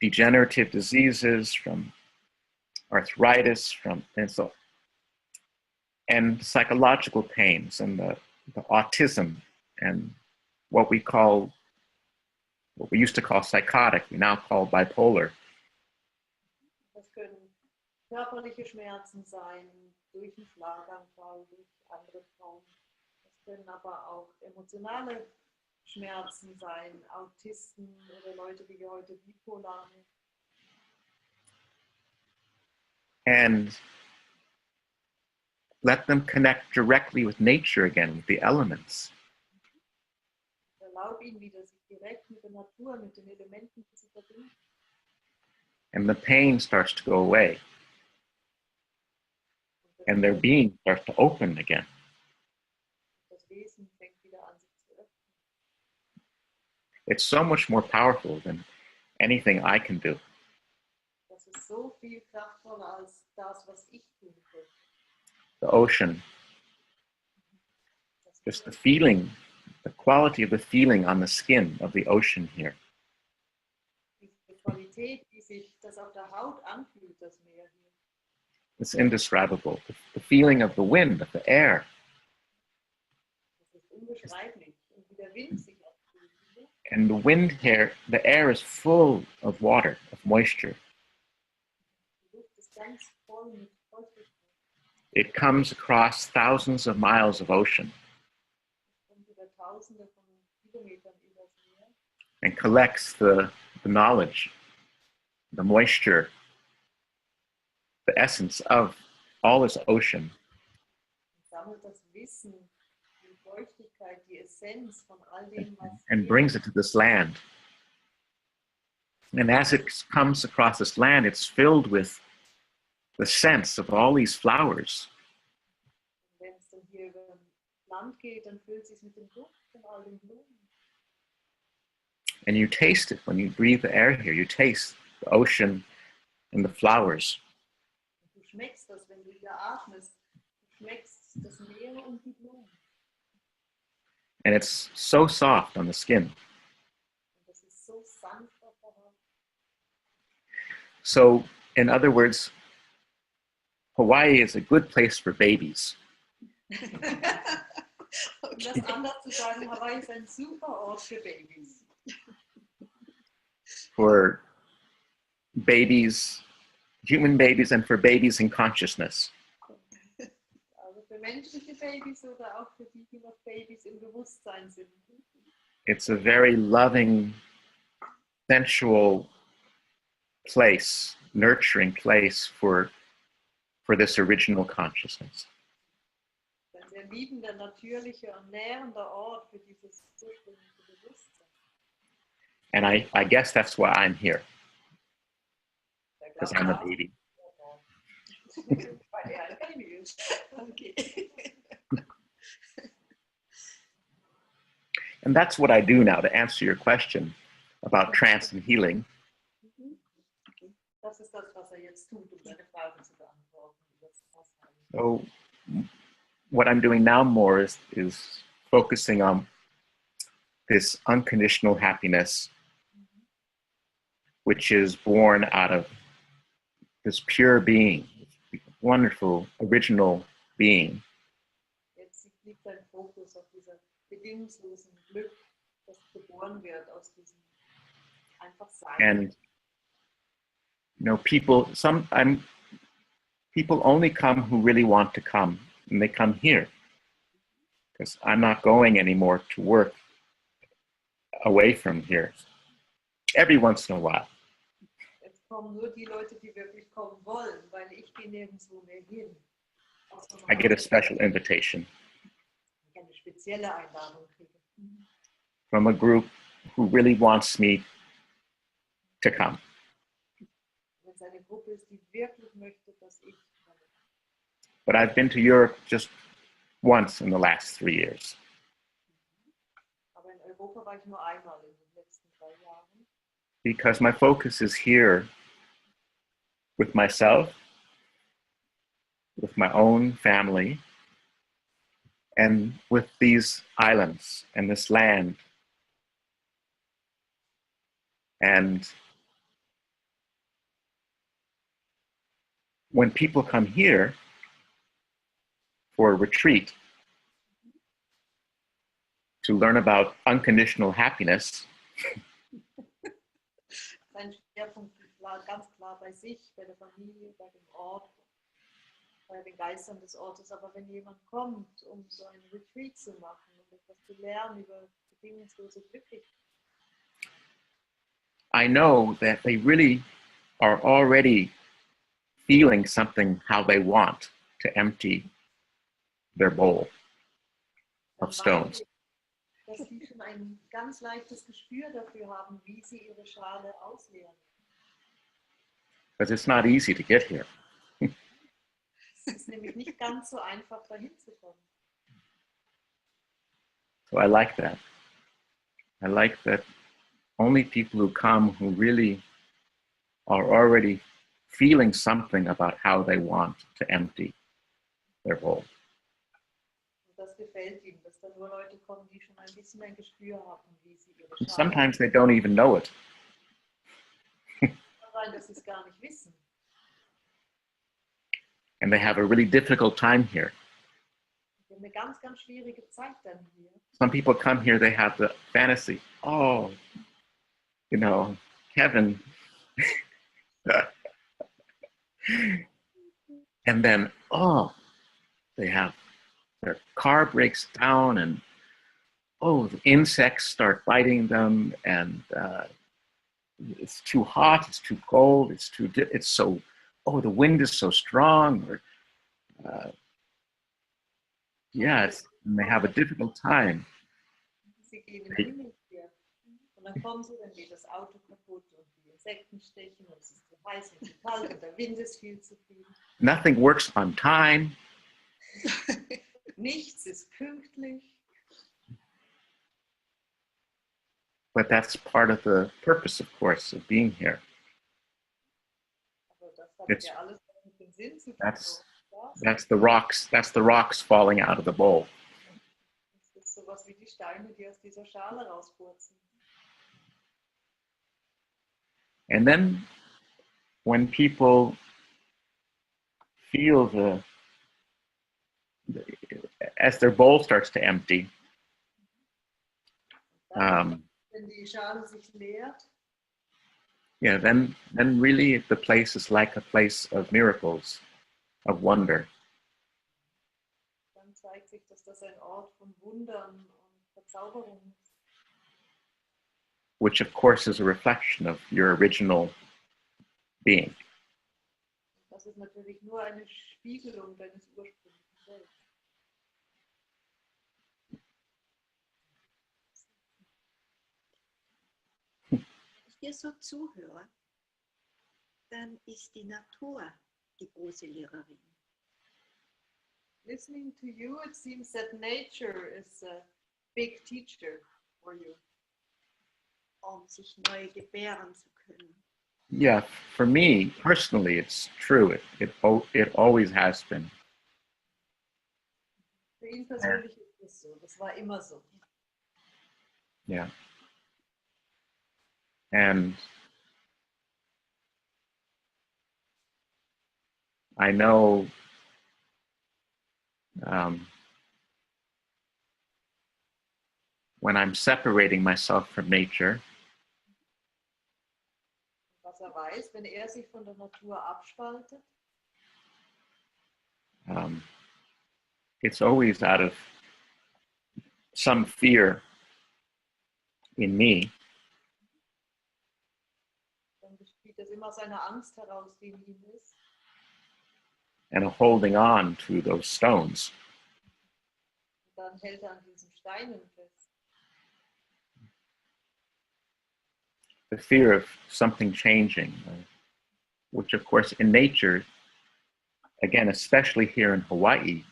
degenerative diseases, from arthritis, and psychological pains, and the autism, and what we used to call psychotic, we now call bipolar.
Das können körperliche Schmerzen sein, durch einen Schlaganfall, durch andere Traumen. Das können aber auch emotionale Schmerzen sein, Autisten oder Leute, die wir heute bipolar nennen.
And let them connect directly with nature again, with the elements.
Erlaub ihnen wieder, sich direkt mit der Natur, mit den Elementen zu verbinden.
And the pain starts to go away. And their being starts to open again.
Das Wesen fängt wieder an, sich zu öffnen.
It's so much more powerful than anything I can do.
Das ist so viel kraftvoller als das, was ich tun könnte.
The ocean, just the feeling, the quality of the feeling on the skin of the ocean here.
Die Qualität, wie sich das auf der Haut anfühlt, das Meer hier.
It's indescribable. The feeling of the wind, of the air.
Das ist unbeschreiblich. Und wie der Wind sich anfühlt.
And the wind here, the air is full of water, of moisture.
Die Luft ist ganz voll mit Feuchtigkeit.
It comes across thousands of miles of ocean
Und über Tausende von Kilometern übers Meer.
and collects the knowledge, the moisture, the essence of all this ocean.
Sammelt das Wissen, die Feuchtigkeit, die Essenz von all dem, was
And brings it to this land. And as it comes across this land, it's filled with the sense of all these flowers.
wenn es dann hier über ein Land geht, dann füllt es sich mit dem Duft von all den Blumen.
And you taste it when you breathe the air here. You taste the ocean and the flowers.
Und du schmeckst das, wenn du hier atmest. Du schmeckst das Meer und die Blumen.
And it's so soft on the skin.
Und das ist so sanft auf der Haut.
So, in other words, Hawaii is a good place for babies.
Um das anders zu sagen, Hawaii ist ein super Ort für Babys.
For babies, human babies, and for babies in consciousness.
Also für menschliche Babys oder auch für die, die noch Babys im Bewusstsein sind.
It's a very loving, sensual place, nurturing place for this original consciousness.
Ein sehr liebender, natürlicher und nährender Ort für dieses ursprüngliche Bewusstsein.
And I guess that's why I'm here,
Der
because
Glaube
I'm a
auch,
baby.
weil er ein Baby ist.
Okay.
And that's what I do now, to answer your question about trance and healing.
Okay.
So what I'm doing now more is focusing on this unconditional happiness, which is born out of this pure being, wonderful, original being.
Jetzt liegt dein Fokus auf dieser bedingungslosen Glück, das geboren wird aus diesem einfach Sein.
And people only come who really want to come, and they come here because I'm not going anymore to work away from here. Every once in a while.
Jetzt kommen nur die Leute, die wirklich kommen wollen, weil ich gehe nirgendwo mehr hin.
I get a special invitation
Ich eine spezielle Einladung kriege.
from a group who really wants me to come.
Wenn es eine Gruppe ist, die wirklich möchte, dass ich komme.
But I've been to Europe just once in the last 3 years.
Aber in Europa war ich nur einmal in den letzten 3 Jahren.
Because my focus is here with myself, with my own family, and with these islands and this land. And when people come here for a retreat to learn about unconditional happiness,
Sein Schwerpunkt war ganz klar bei sich, bei der Familie, bei dem Ort, bei den Geistern des Ortes. Aber wenn jemand kommt, um so ein Retreat zu machen und etwas zu lernen über bedingungslose Glücklichkeit,
I know that they really are already feeling something how they want to empty their bowl
dann
of stones.
weiß ich, dass die schon ein ganz leichtes Gespür dafür haben, wie sie ihre Schale ausleeren.
Because it's not easy to get here.
Es ist nämlich nicht ganz so einfach, dahin zu kommen.
So I like that. I like that only people who come who really are already feeling something about how they want to empty their bowl.
Und das gefällt ihm, dass da nur Leute kommen, die schon ein bisschen ein Gespür haben, wie sie ihre Schale
Sometimes they don't even know it.
sein, dass sie es gar nicht wissen.
And they have a really difficult time here.
Wir haben eine ganz, ganz schwierige Zeit dann hier.
Some people come here, they have the fantasy, oh, heaven. And then, their car breaks down and, the insects start biting them and it's too hot, it's too cold, the wind is so strong. Or, and they have a difficult time.
Sie gehen im Himmel hier. Und dann kommen sie, dann geht das Auto kaputt und die Insekten stechen und es ist zu heiß und zu kalt und der Wind ist viel zu viel.
Nothing works on time.
Nichts ist pünktlich.
But that's part of the purpose, of course, of being here.
Aber das hat
It's-
ja alles mit dem Sinn zu tun.
That's
Das
that's the rocks falling out of the bowl.
ist sowas wie die Steine, die aus dieser Schale rauspurzeln.
And then when people feel as their bowl starts to empty,
Wenn die Schale sich leert,
then really the place is like a place of miracles, of wonder.
dann zeigt sich, dass das ein Ort von Wundern und Verzauberung ist.
Which of course is a reflection of your original being.
Das ist natürlich nur eine Spiegelung deines ursprünglichen Selbst.
Wenn ich dir so zuhöre, dann ist die Natur die große Lehrerin.
Listening to you, it seems that nature is a big teacher for you.
Sich neu gebären zu können.
Yeah, for me personally, it's true. It always has been.
Für ihn persönlich ist es so. Das war immer so.
Yeah. And I know when I'm separating myself from nature,
Was weiß, wenn sich von der Natur abspaltet,
it's always out of some fear in me.
dann besteht es immer aus einer Angst heraus, die in ihm ist.
And holding on to those stones.
Und dann hält an diesen Steinen fest.
The fear of something changing, which of course in nature, again, especially here in Hawaii,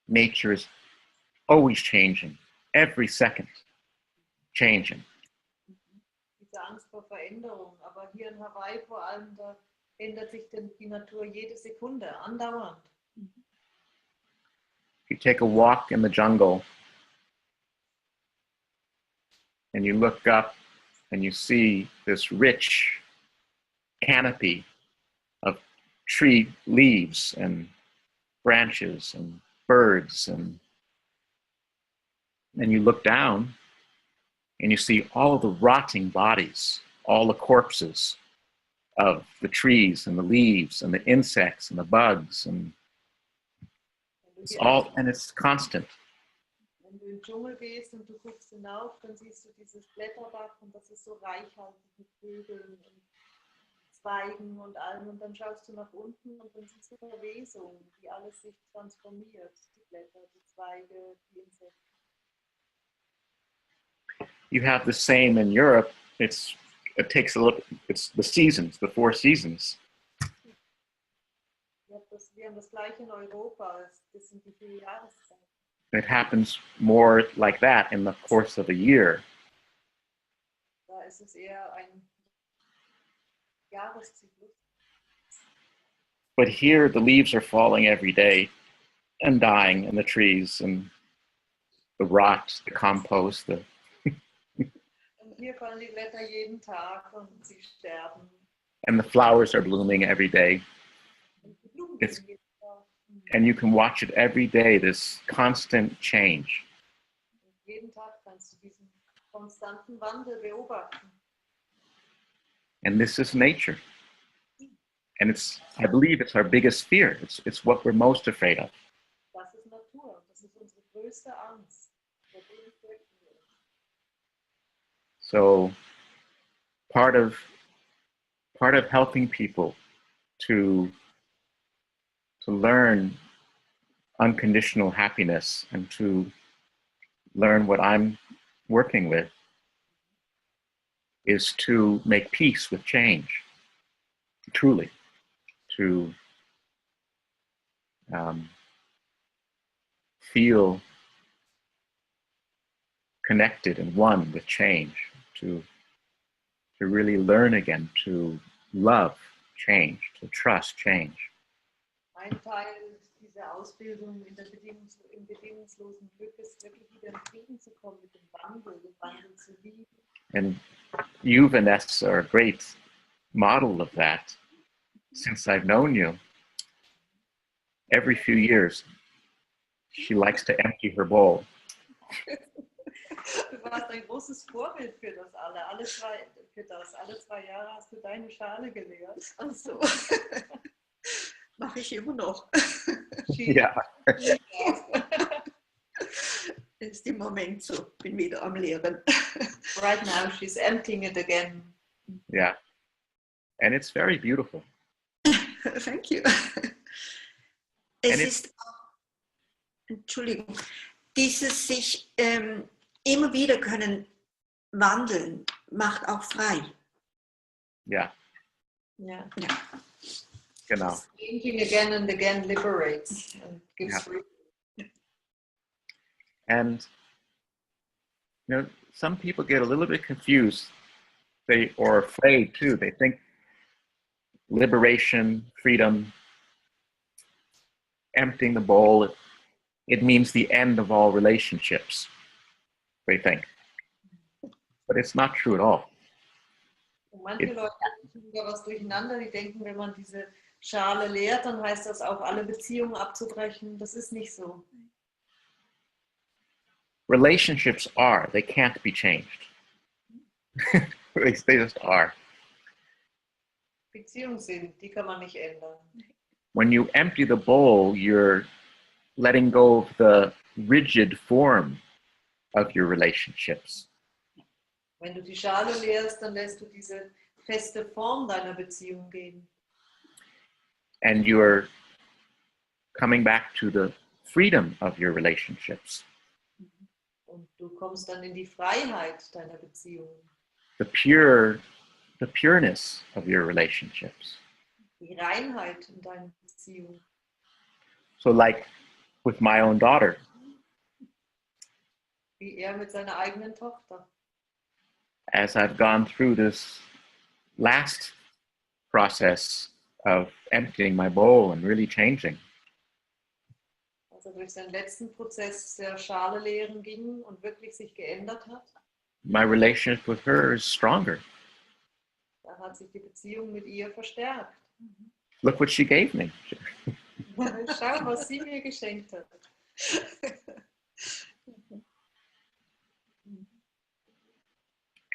nature is always changing, every second changing.
Diese Angst vor Veränderung. Aber hier in Hawaii vor allem, da ändert sich die Natur jede Sekunde, andauernd.
If you take a walk in the jungle and you look up and you see this rich canopy of tree leaves and branches and birds, and you look down and you see all the rotting bodies, all the corpses of the trees and the leaves and the insects and the bugs, and it's constant.
Wenn du in den Dschungel gehst und du guckst hinauf, dann siehst du dieses Blätterdach und das ist so reichhaltig mit Vögeln und Zweigen und allem. Und dann schaust du nach unten und dann siehst du Verwesung, wie alles sich transformiert. Die Blätter, die Zweige, die Insekten.
You have the same in Europe. It's the seasons, the 4 seasons.
Wir haben das gleiche in Europa. Das sind die 4 Jahreszeiten.
It happens more like that in the course of a year.
Da ist es eher ein Jahreszyklus.
But here the leaves are falling every day and dying in the trees, and the rot, the compost,
Und hier fallen die Blätter jeden Tag und sie sterben.
and the flowers are blooming every day.
Und die Blumen
It's-
jeden Tag.
And you can watch it every day, this constant change.
Und jeden Tag kannst du diesen konstanten Wandel beobachten.
And this is nature. And I believe it's our biggest fear. It's what we're most afraid of.
Das ist Natur. Das ist unsere größte Angst. Vor dem fürchten wir uns.
So part of helping people to learn unconditional happiness and to learn what I'm working with is to make peace with change, truly, to feel connected and one with change, to really learn again to love change, to trust change.
Ein Teil dieser Ausbildung im bedingungslosen Glück ist wirklich wieder in Frieden zu kommen mit dem Wandel zu lieben.
And you, Vanessa, are a great model of that. Since I've known you, every few years, she likes to empty her bowl.
Du warst ein großes Vorbild für das alle. Alle 2 Jahre hast du deine Schale geleert.
Also, mache ich immer noch.
Yeah.
Ist im Moment so, bin wieder am Lehren.
Right now she's emptying it again.
Yeah. And it's very beautiful.
Thank you. Es ist auch, Entschuldigung, dieses sich immer wieder können wandeln, macht auch frei.
Yeah.
Yeah.
Ja.
Genau.
Changing again and again liberates and gives
Yeah.
freedom.
And some people get a little bit confused, or afraid too. They think liberation, freedom, emptying the bowl, it means the end of all relationships, they think. But it's not true at all.
Und manche Leute kriegen da was durcheinander, die denken, wenn man diese Schale leert, dann heißt das auch, alle Beziehungen abzubrechen. Das ist nicht so.
Relationships are, they can't be changed. They just are.
Beziehungen sind, die kann man nicht ändern.
When you empty the bowl, you're letting go of the rigid form of your relationships.
Wenn du die Schale leerst, dann lässt du diese feste Form deiner Beziehung gehen.
And you're coming back to the freedom of your relationships.
Und du kommst dann in die Freiheit deiner Beziehung.
The pureness of your relationships.
Die Reinheit in deiner Beziehung.
So like with my own daughter,
Wie er mit seiner eigenen Tochter.
as I've gone through this last process of emptying my bowl and really changing,
Als er durch seinen letzten Prozess der Schale leeren ging und wirklich sich geändert hat,
my relationship with her is stronger.
da hat sich die Beziehung mit ihr verstärkt.
Look what she gave me.
Schau, was sie mir geschenkt hat.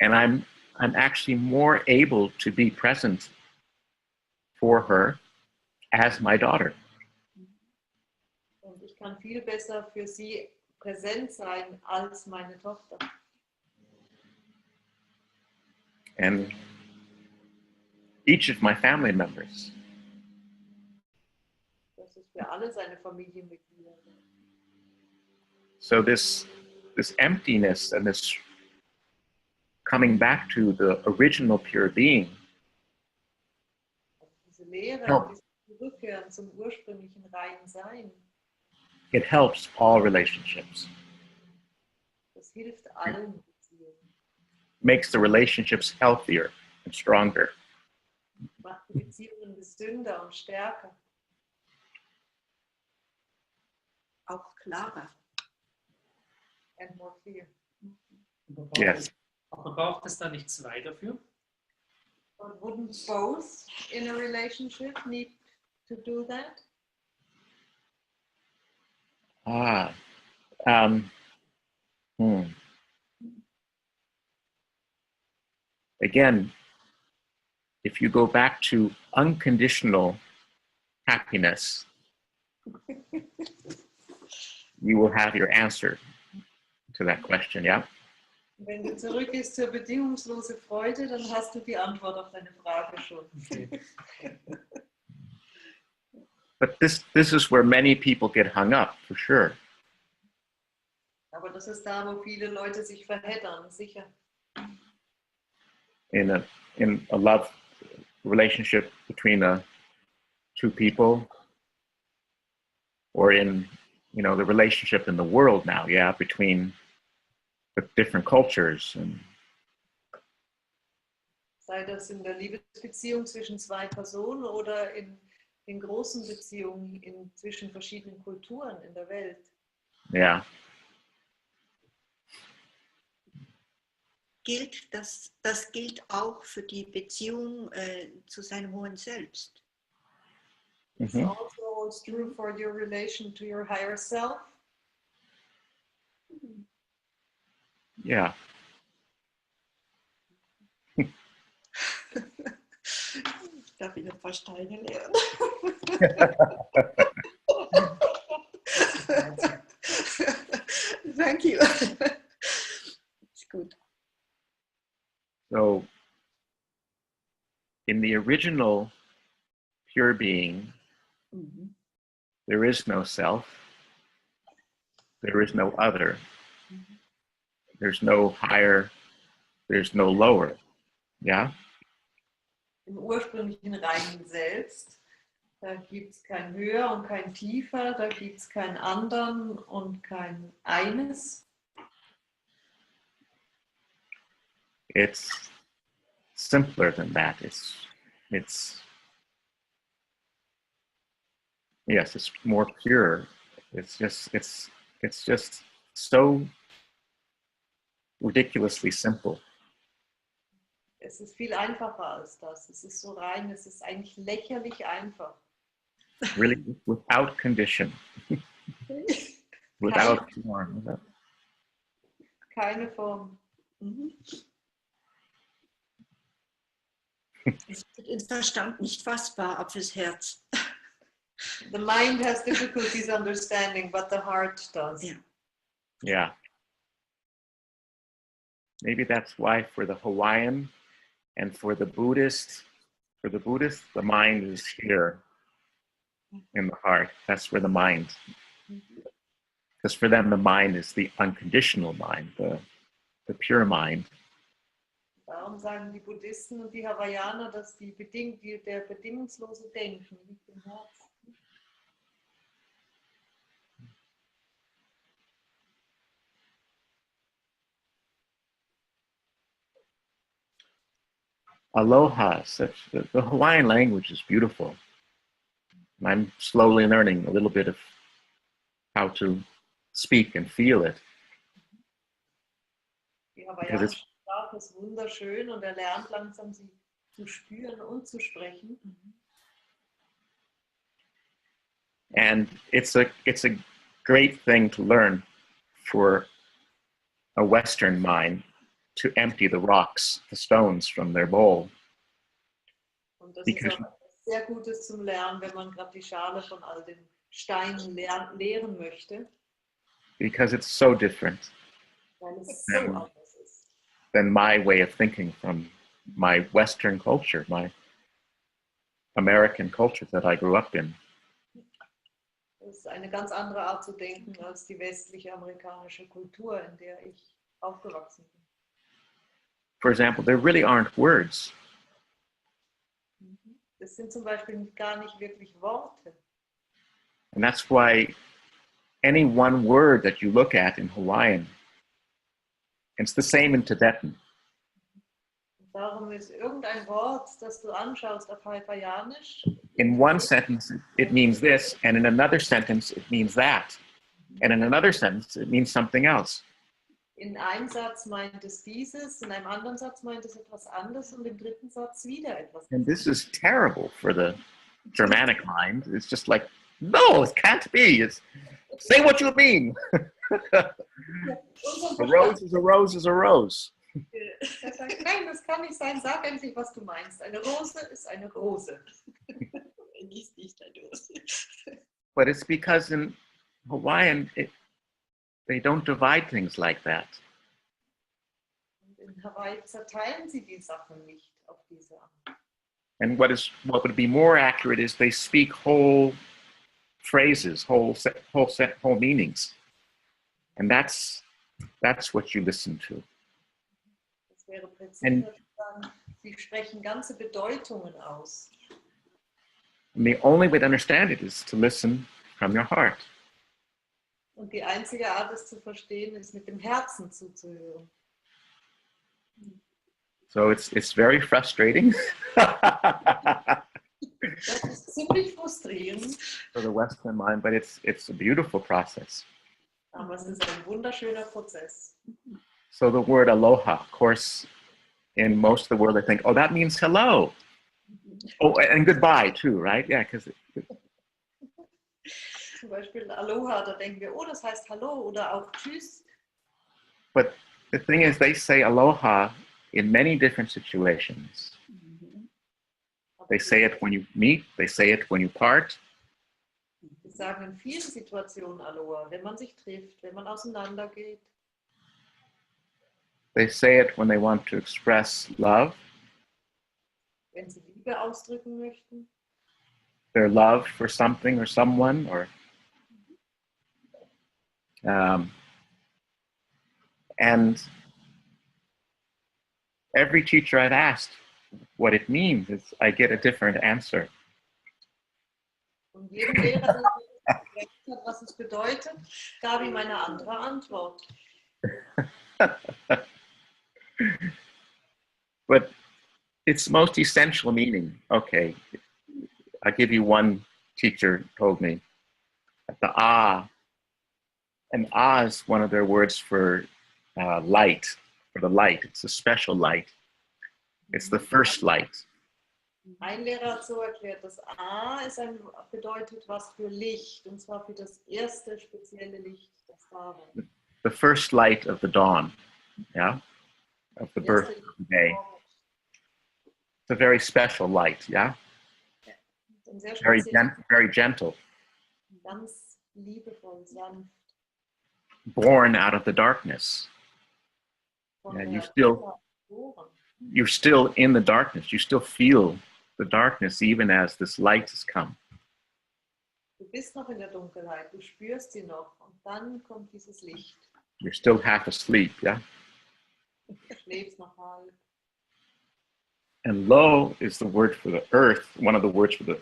And I'm actually more able to be present for her as my daughter.
Und ich kann viel besser für sie präsent sein als meine Tochter.
And each of my family members.
Das ist für alle seine Familienmitglieder.
So this emptiness and this coming back to the original pure being
Diese Lehre,
Ja.
dieses Zurückkehren zum ursprünglichen reinen Sein,
it helps all relationships,
das hilft allen Beziehungen.
makes the relationships healthier and stronger.
Macht die Beziehungen gesünder und stärker.
Auch klarer.
And more clear.
Yes.
Aber braucht es da nicht zwei dafür?
But wouldn't both in a relationship need to do that?
Again, if you go back to unconditional happiness, you will have your answer to that question, yeah?
Wenn du zurückgehst zur bedingungslosen Freude, dann hast du die Antwort auf deine Frage schon.
Okay.
But this is where many people get hung up, for sure.
Aber das ist da, wo viele Leute sich verheddern, sicher.
In a love relationship between two people, or in the relationship in the world now, yeah, between the different cultures and
Sei das in der Liebesbeziehung zwischen zwei Personen oder in großen Beziehungen zwischen verschiedenen Kulturen in der Welt.
yeah.
Das gilt auch für die Beziehung zu seinem hohen Selbst.
It's
Mhm.
also holds true for your relation to your higher self.
Yeah.
Ich darf Ihnen ein paar Steine leeren. Thank you. Ist gut.
So in the original pure being,
Mhm.
there is no self, there is no other, there's no higher, there's no lower. Yeah?
Im ursprünglichen reinen Selbst, da gibt es kein Höher und kein Tiefer, da gibt es kein Andern und kein Eines.
It's simpler than that. It's yes, it's more pure. It's just so ridiculously simple.
Es ist viel einfacher als das. Es ist so rein, es ist eigentlich lächerlich einfach.
Really, without condition, without form.
Keine Form.
Mhm. Es ist im Verstand nicht fassbar, aber fürs Herz.
The mind has difficulties understanding, but the heart does.
Yeah.
Yeah. Maybe that's why for the Hawaiian and for the Buddhist, the mind is here in the heart. That's where the mind, because for them, the mind is the unconditional mind, the pure mind.
Darum sagen die Buddhisten und die Hawaiianer, dass der bedingungslose Denken liegt im Herzen.
Aloha, the Hawaiian language is beautiful. And I'm slowly learning a little bit of how to speak and feel it.
Die hawaiianische Sprache ist wunderschön und er lernt langsam, sie zu spüren und zu sprechen.
And it's a great thing to learn for a Western mind to empty the rocks, the stones from their bowl.
Und das ist auch etwas sehr Gutes zum Lernen, wenn man gerade die Schale von all den Steinen leeren möchte.
Because it's so different
Weil es so anders ist.
than my way of thinking from my Western culture, my American culture that I grew up in.
Das ist eine ganz andere Art zu denken als die westliche amerikanische Kultur, in der ich aufgewachsen bin.
For example, there really aren't words.
Das sind zum Beispiel gar nicht wirklich Worte.
And that's why any one word that you look at in Hawaiian, it's the same in Tibetan.
Darum ist irgendein Wort, das du anschaust auf Hawaiianisch,
In one sentence, it means this, and in another sentence, it means that. And in another sentence, it means something else.
in einem Satz meint es dieses, in einem anderen Satz meint es etwas anderes und im dritten Satz wieder etwas
And
anderes.
this is terrible for the Germanic mind. It's just like, no, it can't be. It's, say what you mean. A rose is a rose is a rose.
Er sagt, nein, das kann nicht sein, sag endlich, was du meinst. Eine Rose ist eine Rose.
But it's because in Hawaiian, they don't divide things like that.
Und in Hawaii zerteilen sie die Sachen nicht auf diese Art.
And what would be more accurate is they speak whole phrases, whole meanings. And that's what you listen to.
Das wäre präziser zu sagen, sie sprechen ganze Bedeutungen aus.
And the only way to understand it is to listen from your heart.
Und die einzige Art, es zu verstehen, ist mit dem Herzen zuzuhören.
So it's very frustrating
Das ist ziemlich frustrierend,
for the Western mind, but it's a beautiful process.
aber es ist ein wunderschöner Prozess.
So the word aloha, of course, in most of the world, they think, oh, that means hello. Oh, and goodbye too, right? Yeah, because
Zum Beispiel Aloha, da denken wir, oh, das heißt Hallo oder auch Tschüss.
but the thing is, they say aloha in many different situations. They say it when you meet, they say it when you part,
Wir sagen in vielen Situationen Aloha, wenn man sich trifft, wenn man auseinandergeht.
they say it when they want to express love,
Wenn sie Liebe ausdrücken möchten,
their love for something or someone, or and every teacher I've asked what it means is I get a different answer.
und jedem Lehrer, der gefragt hat, was es bedeutet, gab ihm eine andere Antwort.
But its most essential meaning, okay, I'll give you one teacher told me, the ah And Ah is one of their words for light, for the light. It's a special light. It's the first light.
Ein Lehrer hat so erklärt, das A bedeutet was für Licht, und zwar für das erste spezielle Licht, das da war.
The first light of the dawn, yeah, of the birth of the day. It's a very special light, yeah,
Ein sehr
very,
spezielles,
very gentle,
ganz liebevoll, sanft.
born out of the darkness.
Von
Yeah,
der geboren.
you're still in the darkness. You still feel the darkness even as this light has come.
Du bist noch in der Dunkelheit, du spürst sie noch, und dann kommt dieses Licht.
You're still half asleep, yeah?
Du schläfst noch halb.
And lo is the word for the earth, one of the words for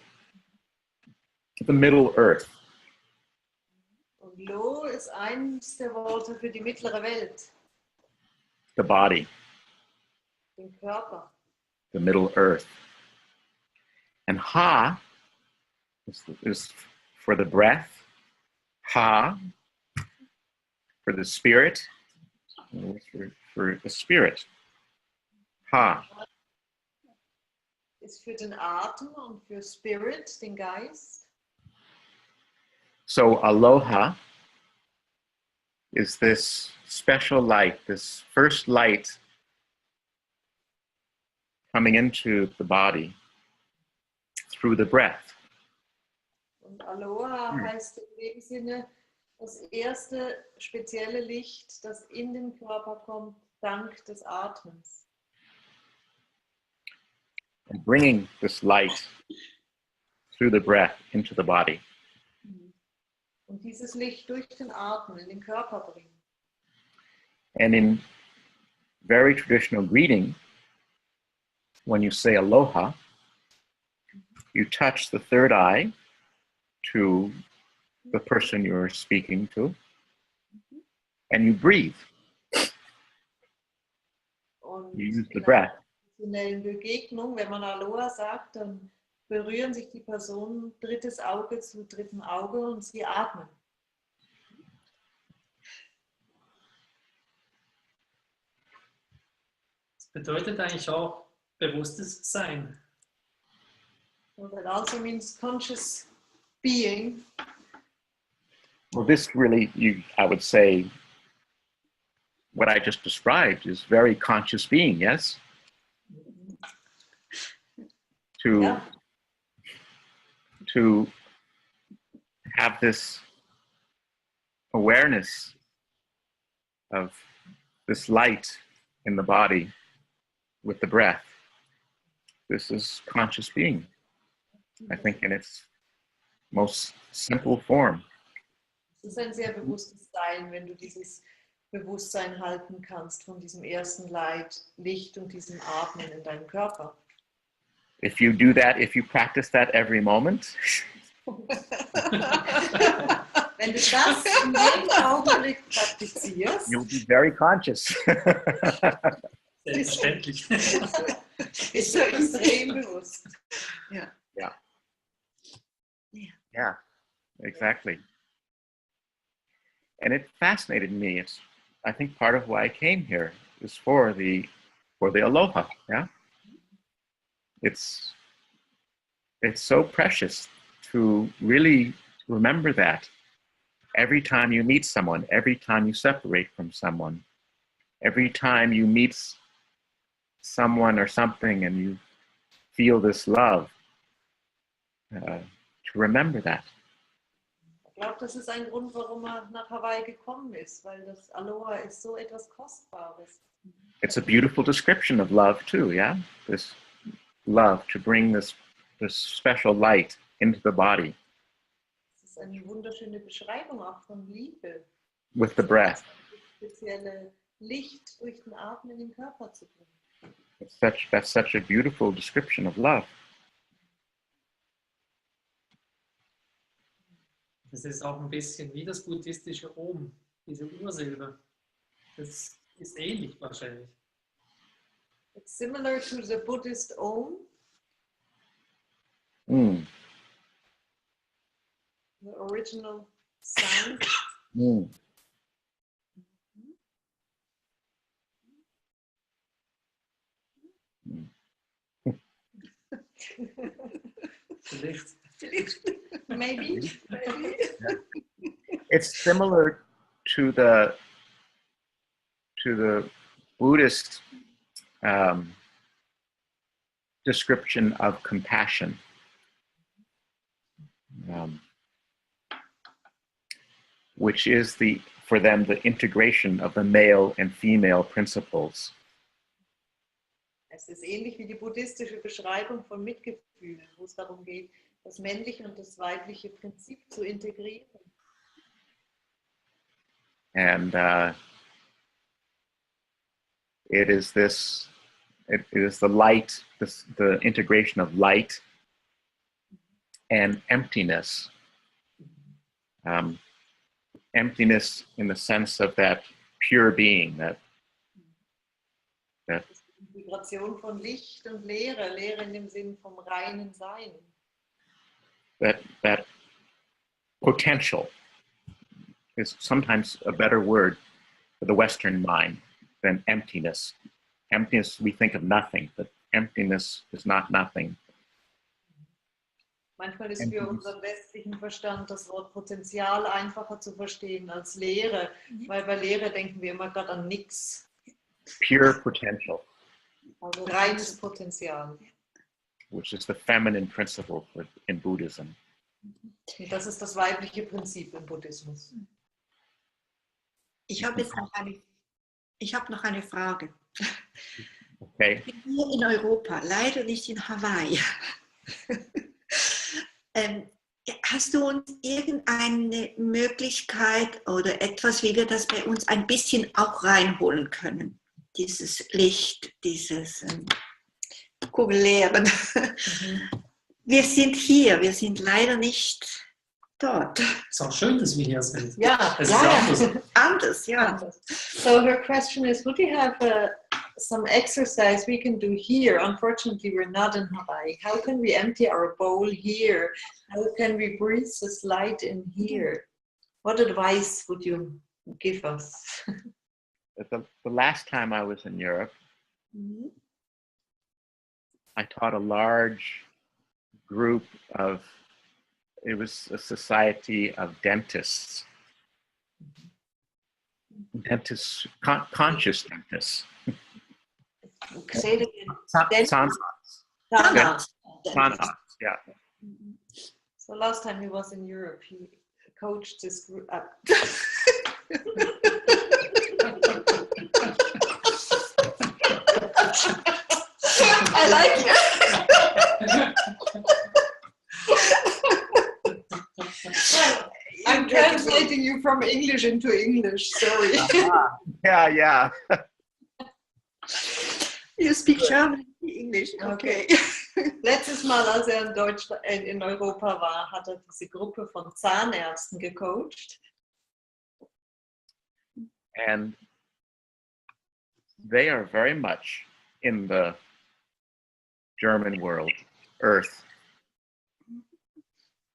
the middle earth.
Und Lo ist eins der Worte für die mittlere Welt,
The body,
den Körper.
the middle earth. And Ha is for the breath, Ha for the spirit, for the spirit, Ha.
Ist für den Atem und für Spirit, den Geist.
So aloha is this special light, this first light coming into the body through the breath.
Und Aloha heißt in dem Sinne das erste spezielle Licht, das in den Körper kommt, dank des Atmens.
And bringing this light through the breath into the body.
Und dieses Licht durch den Atmen in den Körper bringen.
And in very traditional greeting, when you say aloha, you touch the third eye to the person you're speaking to, and you breathe.
Und
You use the
in
breath.
einer traditionellen Begegnung, wenn man Aloha sagt, dann berühren sich die Personen drittes Auge zu drittem Auge und sie atmen.
Das bedeutet eigentlich auch bewusstes Sein.
And that also means conscious being.
Well, this really, I would say, what I just described is very conscious being, yes?
Yeah.
To have this awareness of this light in the body with the breath. This is conscious being, I think, in its most simple form.
Es ist ein sehr bewusstes Sein, wenn du dieses Bewusstsein halten kannst von diesem ersten Licht und diesem Atmen in deinem Körper.
If you do that, if you practice that every moment,
Wenn du das in jedem Augenblick praktizierst,
you'll be very conscious.
Selbstverständlich.
bist du extrem bewusst.
Ja.
Yeah.
Ja.
Yeah, exactly. And it fascinated me. It's, I think, part of why I came here is for the aloha. Yeah, it's so precious to really remember that every time you meet someone, every time you separate from someone, every time you meet someone or something and you feel this love, to remember that.
Ich glaube, das ist ein Grund, warum er nach Hawaii gekommen ist, weil das Aloha ist so etwas Kostbares.
It's a beautiful description of love too, yeah? This love to bring this special light into the body
Es ist eine wunderschöne Beschreibung auch von Liebe.
with the breath.
Das spezielle Licht durch den Atmen in den Körper zu bringen.
That's such a beautiful description of love.
Das ist auch ein bisschen wie das buddhistische Om, diese Ursilbe. Das ist ähnlich wahrscheinlich.
It's similar to the Buddhist Om,
Mm.
the original sound.
Mm.
Vielleicht.
Maybe.
It's similar to the Buddhist description of compassion. Which is for them the integration of the male and female principles.
Es ist ähnlich wie die buddhistische Beschreibung von Mitgefühl, wo es darum geht, das männliche und das weibliche Prinzip zu integrieren.
And it is the light, the integration of light and emptiness. Emptiness in the sense of that pure being, that
Die Integration von Licht und Leere, Leere in dem Sinn vom reinen Sein.
that potential is sometimes a better word for the Western mind than emptiness. Emptiness, we think of nothing, but emptiness is not nothing.
Manchmal ist für unseren westlichen Verstand das Wort Potenzial einfacher zu verstehen als Leere, weil bei Leere denken wir immer gerade an nichts.
Pure potential.
Also reines Potenzial.
Which is the feminine principle in Buddhism.
Das ist das weibliche Prinzip im Buddhismus.
Ich habe noch eine Frage.
Okay.
Hier in Europa, leider nicht in Hawaii. Hast du uns irgendeine Möglichkeit oder etwas, wie wir das bei uns ein bisschen auch reinholen können? Dieses Licht, dieses Kugelleeren. Wir sind hier, wir sind leider nicht dort.
Ist auch schön, dass wir hier sind.
Ja,
Es ist anders.
Anders, ja.
So her question is, would you have some exercise we can do here? Unfortunately, we're not in Hawaii. How can we empty our bowl here? How can we breathe this light in here? What advice would you give us?
The last time I was in Europe, I taught a large group of, it was a society of dentists. Dentists, conscious dentists.
Say it again.
Sanats, yeah.
So last time he was in Europe, he coached this group.
I like it.
I'm translating you from English into English, sorry.
Yeah.
You speak German, English, okay.
Letztes Mal, als in Europa war, hat er diese Gruppe von Zahnärzten gecoacht.
And they are very much in the German world, earth,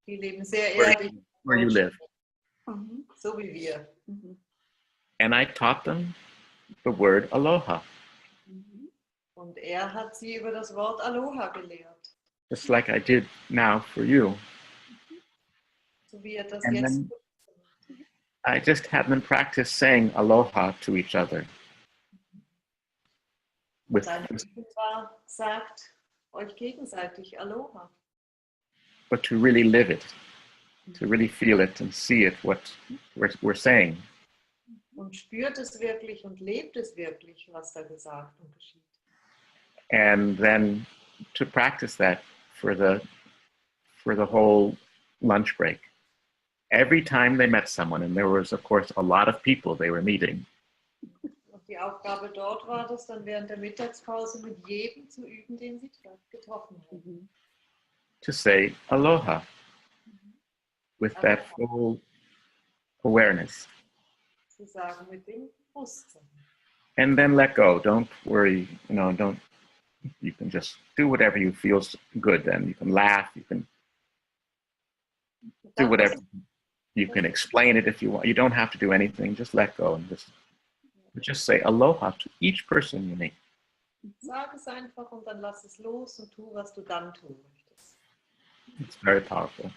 Die leben sehr ehrlich.
where you live.
So wie wir.
And I taught them the word aloha,
Und hat sie über das Wort Aloha gelehrt.
just like I did now for you.
So wie das
And
jetzt
then I just had them practice saying aloha to each other. With
seine Übung war, sagt euch gegenseitig Aloha.
but to really live it, to really feel it and see it, what we're saying.
Und spürt es wirklich und lebt es wirklich, was da gesagt und geschieht.
And then to practice that for the whole lunch break. Every time they met someone, and there was, of course, a lot of people they were meeting,
Und die Aufgabe dort war das dann während der Mittagspause mit jedem zu üben, den sie getroffen haben.
to say aloha with that full awareness.
Zu sagen mit dem Bewusstsein.
And then let go. Don't worry, you can just do whatever you feels good then. You can laugh, you can do whatever. You can explain it if you want. You don't have to do anything. Just let go and just say aloha to each person you meet.
Sag es einfach und dann lass es los und tu, was du dann tun möchtest.
It's very powerful.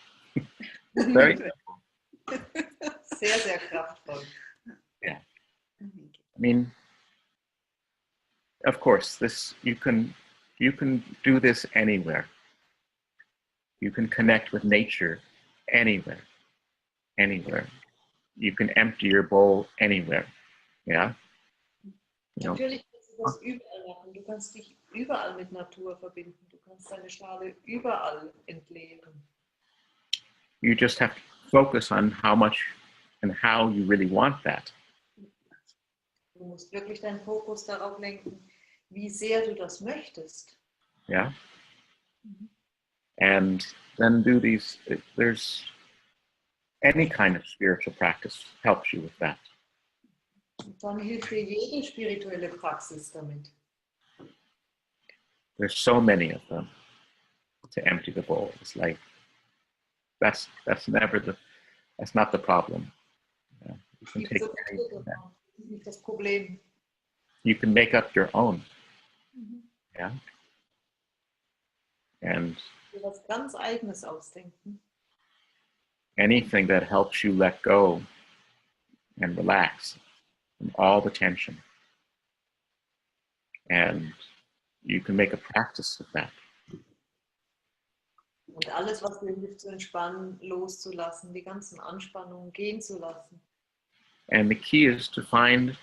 Very simple.
Sehr, sehr kraftvoll.
I mean, of course, you can do this anywhere. You can connect with nature anywhere. You can empty your bowl anywhere. Yeah. You know,
Natürlich kannst du das überall machen. Du kannst dich überall mit Natur verbinden. Du kannst deine Schale überall entleeren.
you just have to focus on how much and how you really want that.
Du musst wirklich deinen Fokus darauf lenken, wie sehr du das möchtest.
Yeah. And then there's any kind of spiritual practice helps you with that.
Und dann hilft dir jede spirituelle Praxis damit.
There's so many of them to empty the bowl. It's like that's not the problem. Yeah. You can
Es gibt
take
so viele
anything that-
davon. Das ist nicht das Problem.
you can make up your own. Yeah. And
Dir was ganz Eigenes ausdenken.
anything that helps you let go and relax from all the tension. And you can make a practice of that.
Und alles, was dir hilft zu entspannen, loszulassen, die ganzen Anspannungen gehen zu lassen.
And the key is to find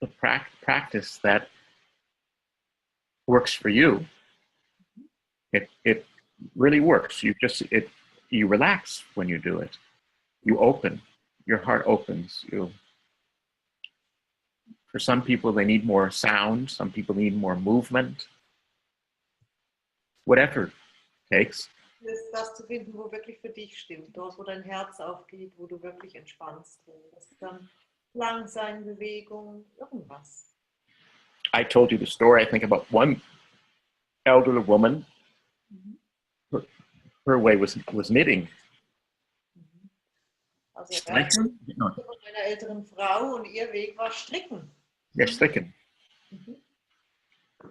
the practice that works for you. It really works. You relax when you do it. You open. Your heart opens. For some people, they need more sound. Some people need more movement. Whatever it takes.
Das ist das zu finden, wo wirklich für dich stimmt. Dort, wo dein Herz aufgeht, wo du wirklich entspannst. Das kann lang sein, Bewegung, irgendwas.
I told you the story, I think, about one elderly woman. Her way was knitting.
Also
Stricken? No,
von einer älteren Frau und ihr Weg war Stricken.
yeah, stricken.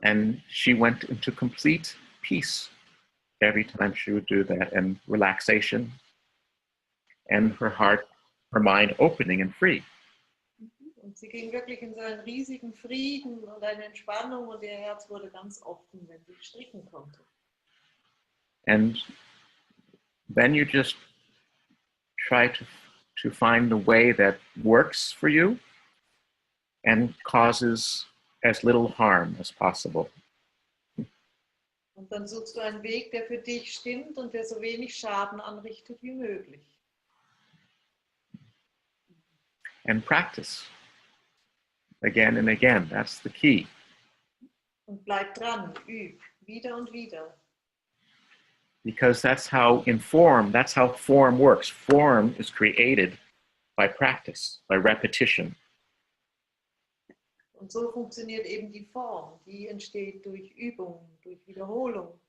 And she went into complete peace every time she would do that, and relaxation, and her heart, her mind opening and free.
Und sie ging wirklich in so einen riesigen Frieden und eine Entspannung und ihr Herz wurde ganz offen, wenn sie stricken konnte.
And then you just try to find the way that works for you and causes as little harm as possible.
Und dann suchst du einen Weg, der für dich stimmt und der so wenig Schaden anrichtet wie möglich.
And practice again and again. That's the key.
Und bleib dran, üb, wieder und wieder.
Because that's how form works. Form is created by practice, by repetition.
Und so funktioniert eben die Form. Die entsteht durch Übung, durch Wiederholung.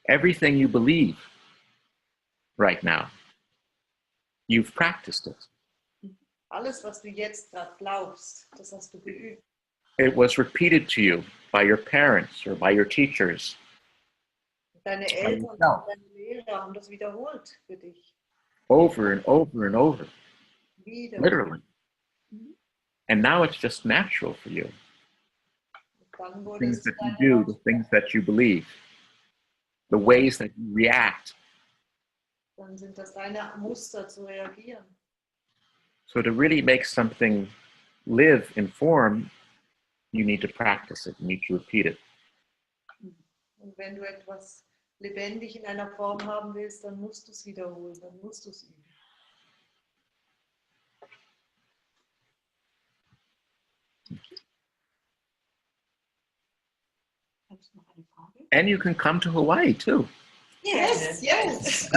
Everything you believe right now, you've practiced it.
Alles, was du jetzt gerade glaubst, das hast du geübt.
It was repeated to you by your parents or by your teachers.
Deine Eltern und
yourself.
deine Lehrer haben das wiederholt für dich.
Over and over and over,
Wieder.
literally. And now it's just natural for you.
Und dann wurde
Things
es
that you
deine
do, the things that you believe, the ways that you react.
Dann sind das deine Muster zu reagieren.
So to really make something live in form, you need to practice it, you need to repeat it.
Und wenn du etwas lebendig in einer Form haben willst, dann musst du es wiederholen, dann musst du es üben.
Hast du noch eine Frage?
And you can come to Hawaii too.
Yes, yes.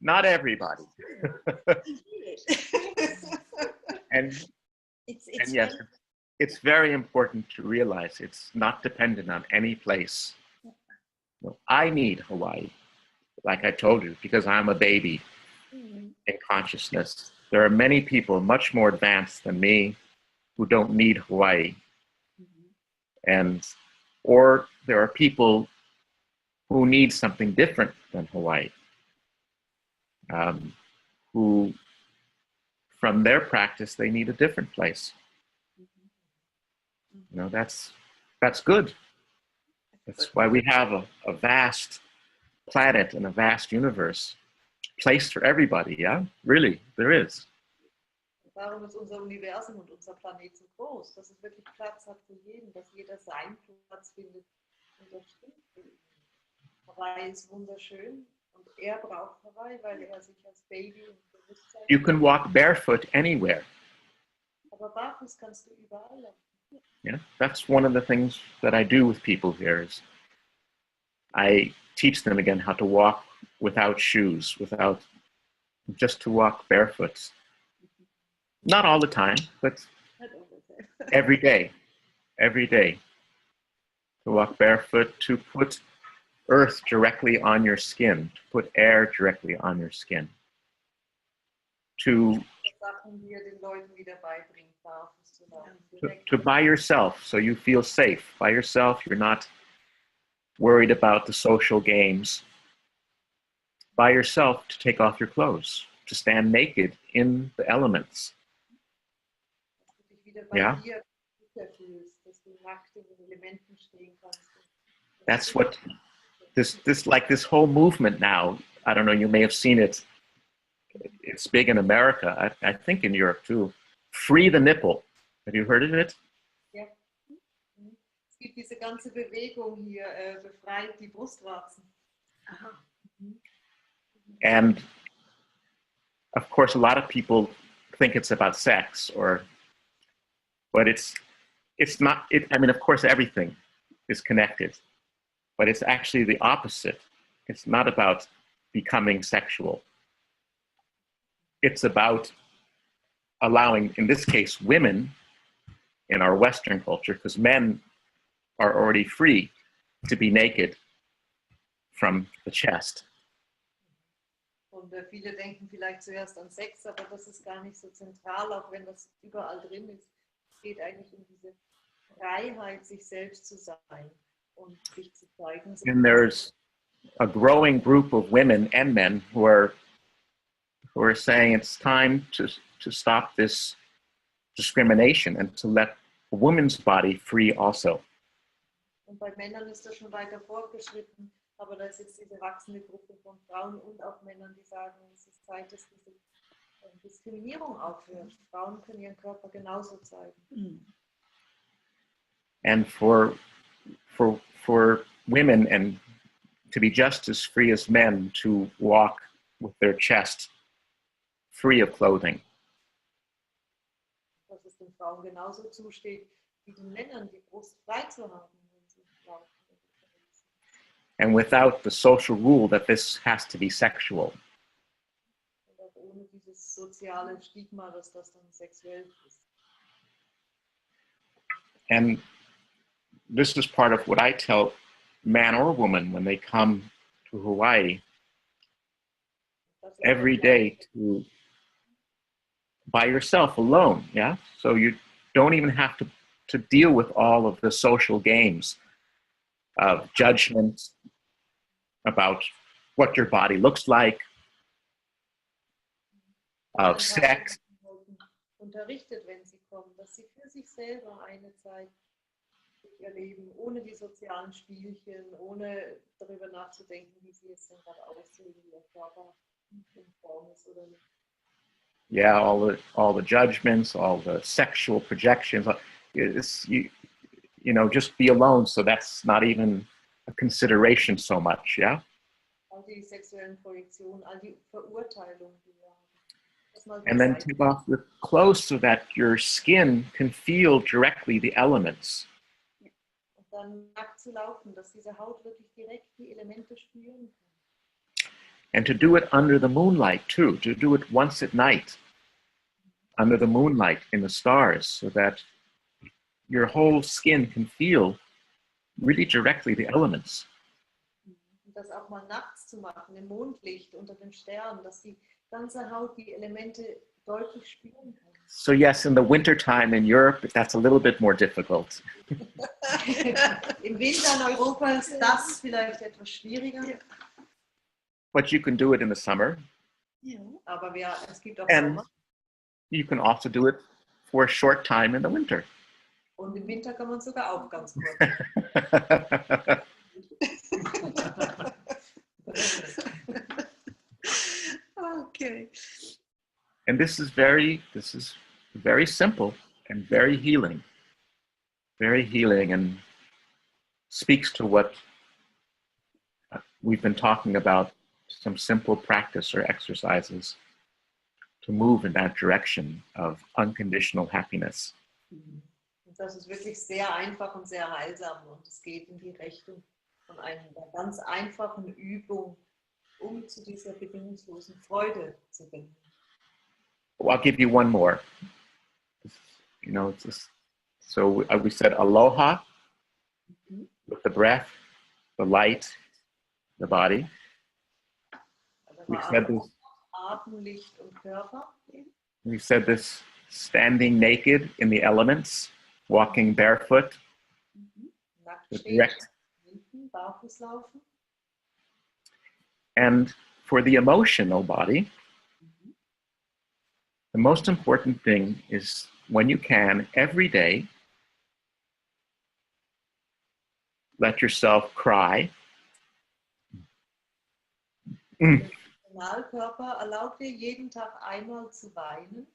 Not everybody. And
It's
yes, it's very important to realize it's not dependent on any place. No, I need Hawaii, like I told you, because I'm a baby in consciousness. there are many people much more advanced than me who don't need Hawaii. And, or there are people who need something different than Hawaii, who, from their practice, they need a different place. You know, that's good. That's why we have a vast planet and a vast universe, place for everybody, yeah? Really, there is.
Darum ist unser Universum und unser Planet so groß, dass es wirklich Platz hat für jeden, dass jeder seinen Platz findet. Und das stimmt. Hawaii ist wunderschön und er braucht Hawaii, weil er sich als Baby und Bewusstsein.
You can walk barefoot anywhere.
Aber barfuß kannst du überall laufen.
Yeah, that's one of the things that I do with people here is I teach them again how to walk without shoes, just to walk barefoot. Not all the time, but every day, to walk barefoot, to put earth directly on your skin, to put air directly on your skin, to by yourself, so you feel safe. By yourself, you're not worried about the social games. By yourself, to take off your clothes, to stand naked in the elements. Yeah. That's what this whole movement now, I don't know, you may have seen it. It's big in America, I think in Europe too. Free the nipple. Have you heard of it?
Ja. Es gibt diese ganze Bewegung hier, befreit die Brustwarzen.
And of course, a lot of people think it's about sex, but it's not. I mean, of course, everything is connected, but it's actually the opposite. It's not about becoming sexual. It's about allowing, in this case, women in our Western culture, because men are already free to be naked from the chest.
Und viele denken vielleicht zuerst an Sex, aber das ist gar nicht so zentral, auch wenn das überall drin ist. Es geht eigentlich um diese Freiheit, sich selbst zu sein und sich zu zeigen.
And there's a growing group of women and men who are saying it's time to stop this discrimination and to let a woman's body free also.
Und bei Männern ist das schon weiter fortgeschritten, aber da ist jetzt diese wachsende Gruppe von Frauen und auch Männern, die sagen, es ist Zeit, dass diese Diskriminierung aufhört. Frauen können ihren Körper genauso zeigen.
And for women and to be just as free as men to walk with their chest free of clothing.
Dass es den Frauen genauso zusteht, wie den Männern die Brust frei zu haben.
And without the social rule that this has to be sexual.
Und auch ohne dieses soziale Stigma, dass das dann sexuell ist.
And this is part of what I tell man or woman when they come to Hawaii every day, to by yourself alone, yeah? So you don't even have to deal with all of the social games of judgment about what your body looks like, of sex.
Unterrichtet, wenn sie kommen, dass sie für sich selber eine Zeit erleben, ohne die sozialen Spielchen, ohne darüber nachzudenken, wie sie jetzt gerade aussehen, wie ihr Körper in Form ist oder nicht.
Yeah, all the judgments, all the sexual projections. It's, you know, just be alone. So that's not even a consideration so much, yeah?
All die sexuellen Projektionen, all die Verurteilungen, die wir haben.
And then take off your clothes so that your skin can feel directly the elements.
Und dann nackt zu laufen, dass diese Haut wirklich direkt die Elemente spüren kann.
And to do it under the moonlight too, to do it once at night, under the moonlight in the stars, so that your whole skin can feel really directly the elements.
Und das auch mal nachts zu machen, im Mondlicht, unter den Sternen, dass die ganze Haut die Elemente deutlich spüren kann.
So yes, in the wintertime in Europe, that's a little bit more difficult.
Im Winter in Europa ist das vielleicht etwas schwieriger,
But you can do it in the summer,
aber es gibt auch
and
Sommer
you can also do it for a short time in the winter.
und im Winter kann man sogar auch ganz kurz.
Okay.
And this is very simple and very healing and speaks to what we've been talking about, some simple practice or exercises to move in that direction of unconditional happiness.
Und das ist wirklich sehr einfach und sehr heilsam und es geht in die Richtung von einer ganz einfachen Übung, um zu dieser bedingungslosen Freude zu finden.
Well, I'll give you one more. You know, it's just, so we said aloha with the breath, the light, the body. We said this.
Atem, Licht und Körper.
We said this standing naked in the elements, walking barefoot,
Nackt
the
stehen,
direct.
hinten, barfuß laufen.
And for the emotional body, the most important thing is when you can, every day, let yourself cry.
Der Personalkörper erlaubt dir jeden Tag einmal zu weinen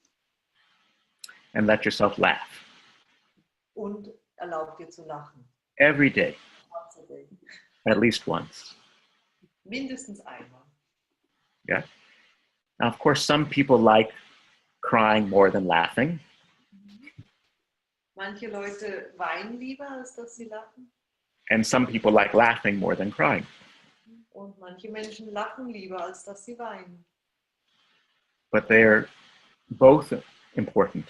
And let yourself laugh.
und erlaubt dir zu lachen.
Every day, at least once.
Mindestens einmal.
Yeah. Now, of course, some people like crying more than laughing.
Manche Leute weinen lieber, als dass sie lachen.
And some people like laughing more than crying.
Und manche Menschen lachen lieber, als dass sie weinen.
But they're both important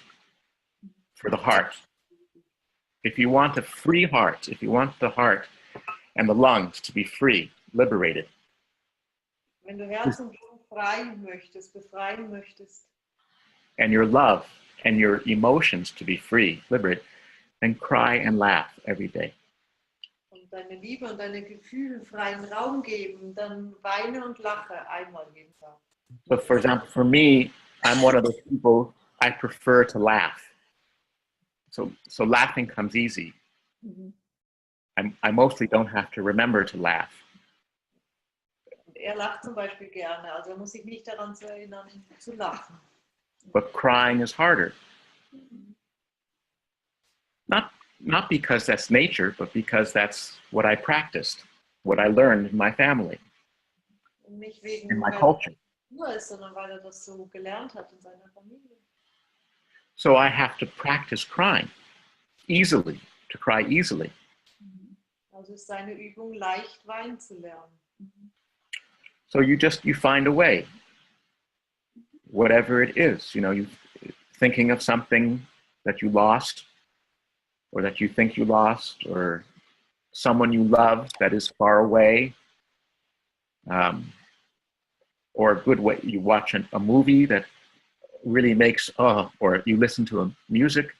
for the heart. If you want a free heart, if you want the heart and the lungs to be free, liberated,
Wenn du Herz und Lunge befreien möchtest,
and your love and your emotions to be free, liberated, then cry and laugh every day.
und deine Liebe und deine Gefühle freien Raum geben, dann weine und lache einmal jeden Tag.
So for example, for me, I'm one of those people, I prefer to laugh. So laughing comes easy. I mostly don't have to remember to laugh.
Er lacht zum Beispiel gerne, also er muss sich nicht daran zu erinnern, zu lachen.
But crying is harder. Not because that's nature, but because that's what I practiced, what I learned in my family,
Und nicht wegen,
in my
weil
culture.
er nur ist, sondern weil er das so gelernt hat in seiner Familie.
So I have to practice crying easily, to cry easily.
Also ist seine Übung leicht weinen zu lernen.
So you find a way, whatever it is, you thinking of something that you lost or that you think you lost or someone you love that is far away, or a good way, you watch a movie that really makes, or you listen to music.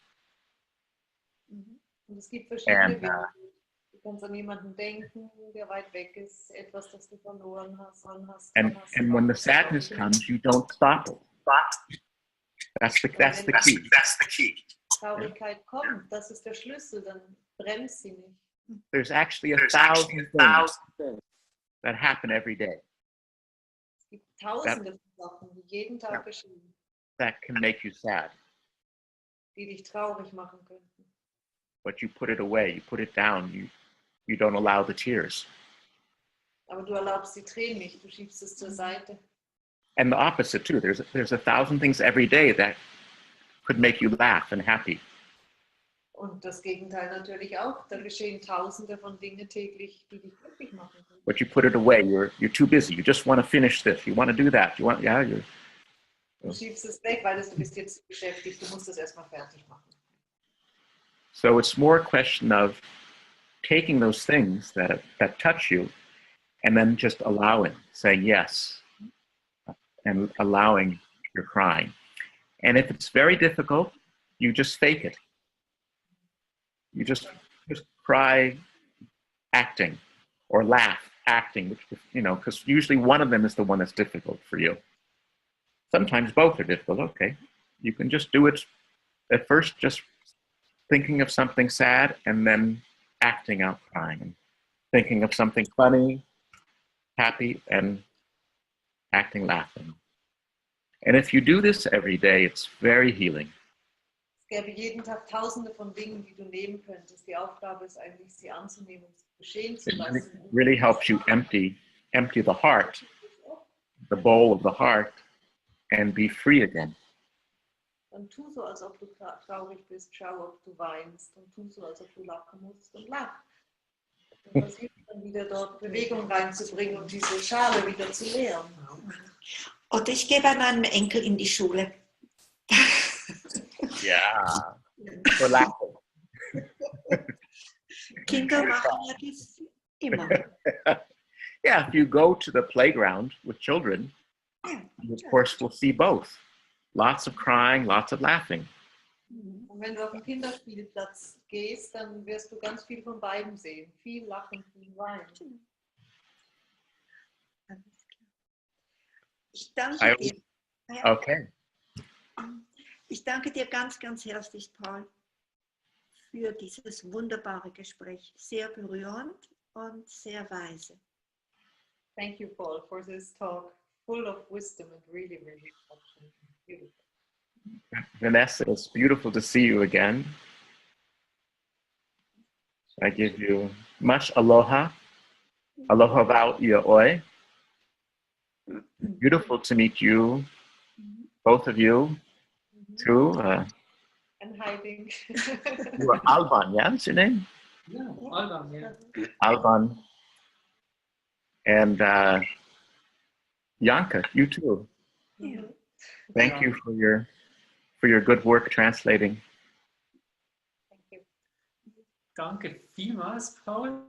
Und es gibt verschiedene
And,
Wege. Du kannst an jemanden denken, der weit weg ist, etwas, das du verloren hast,
And when the sadness comes, you don't stop it. That's the key.
Traurigkeit kommt, das ist der Schlüssel, dann bremst sie nicht.
There's actually 1,000 things that happen every day
Es gibt tausende von Sachen, die jeden Tag geschehen,
that can make you sad,
die dich traurig machen könnten.
but you put it away, you put it down, you don't allow the tears.
Aber du erlaubst die Tränen nicht, du schiebst es zur Seite.
And the opposite too. There's 1,000 things every day that could make you laugh and happy.
Und das Gegenteil natürlich auch. Da geschehen tausende von Dingen täglich, die dich glücklich machen können.
But you put it away. You're too busy. You just want to finish this. You want to do that.
Du schiebst es weg, weil du bist jetzt beschäftigt. Du musst es erstmal fertig machen.
So it's more a question of taking those things that touch you and then just allowing, saying yes. and allowing your crying. And if it's very difficult, you just fake it. You just cry acting, or laugh acting, which, because usually one of them is the one that's difficult for you. Sometimes both are difficult. Okay, you can just do it at first, just thinking of something sad and then acting out crying, and thinking of something funny, happy, and acting laughing. And if you do this every day, it's very healing.
Es gäbe jeden Tag Tausende von Dingen, die du nehmen könntest. Die Aufgabe ist eigentlich, sie anzunehmen und geschehen zu
It
lassen.
really helps you empty the heart, the bowl of the heart, and be free again.
Dann tu so, als ob du traurig bist, schau, ob du weinst, und tu so, als ob du lachen musst, und lach. Und versuch dann wieder dort Bewegung reinzubringen und diese Schale wieder zu leeren.
Oder ich gehe bei meinem Enkel in die Schule.
Yeah. For laughing.
Kinder machen ja das immer.
Yeah, if you go to the playground with children, you of course will see both. Lots of crying, lots of laughing.
Und wenn du auf den Kinderspielplatz gehst, dann wirst du ganz viel von beiden sehen. Viel Lachen, viel Weinen.
Ich danke dir.
Okay.
Ich danke dir ganz, ganz herzlich, Paul, für dieses wunderbare Gespräch. Sehr berührend und sehr weise.
Thank you, Paul, for this talk, full of wisdom and really, really beautiful.
Vanessa, it's beautiful to see you again. I give you much aloha. Aloha wau ia oi. Beautiful to meet you, both of you, too.
And hiding.
You are Alban, yeah? What's your name?
Ja, Alban, ja.
Alban. And Janka, you too.
Ja.
Thank you for your good work translating.
Thank you.
Danke vielmals, Paul,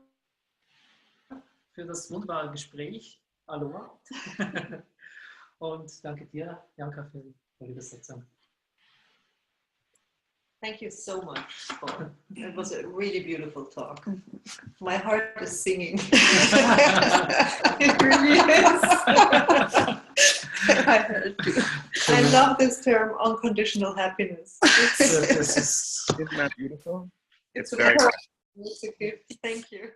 für das wunderbare Gespräch. Aloha. Und danke dir, Janka, für die Übersetzung.
Thank you so much, Paul. It was a really beautiful talk. My heart is singing. It really is. I heard you. I love this term, unconditional happiness.
Isn't that beautiful?
It's
very
a gift. Thank you.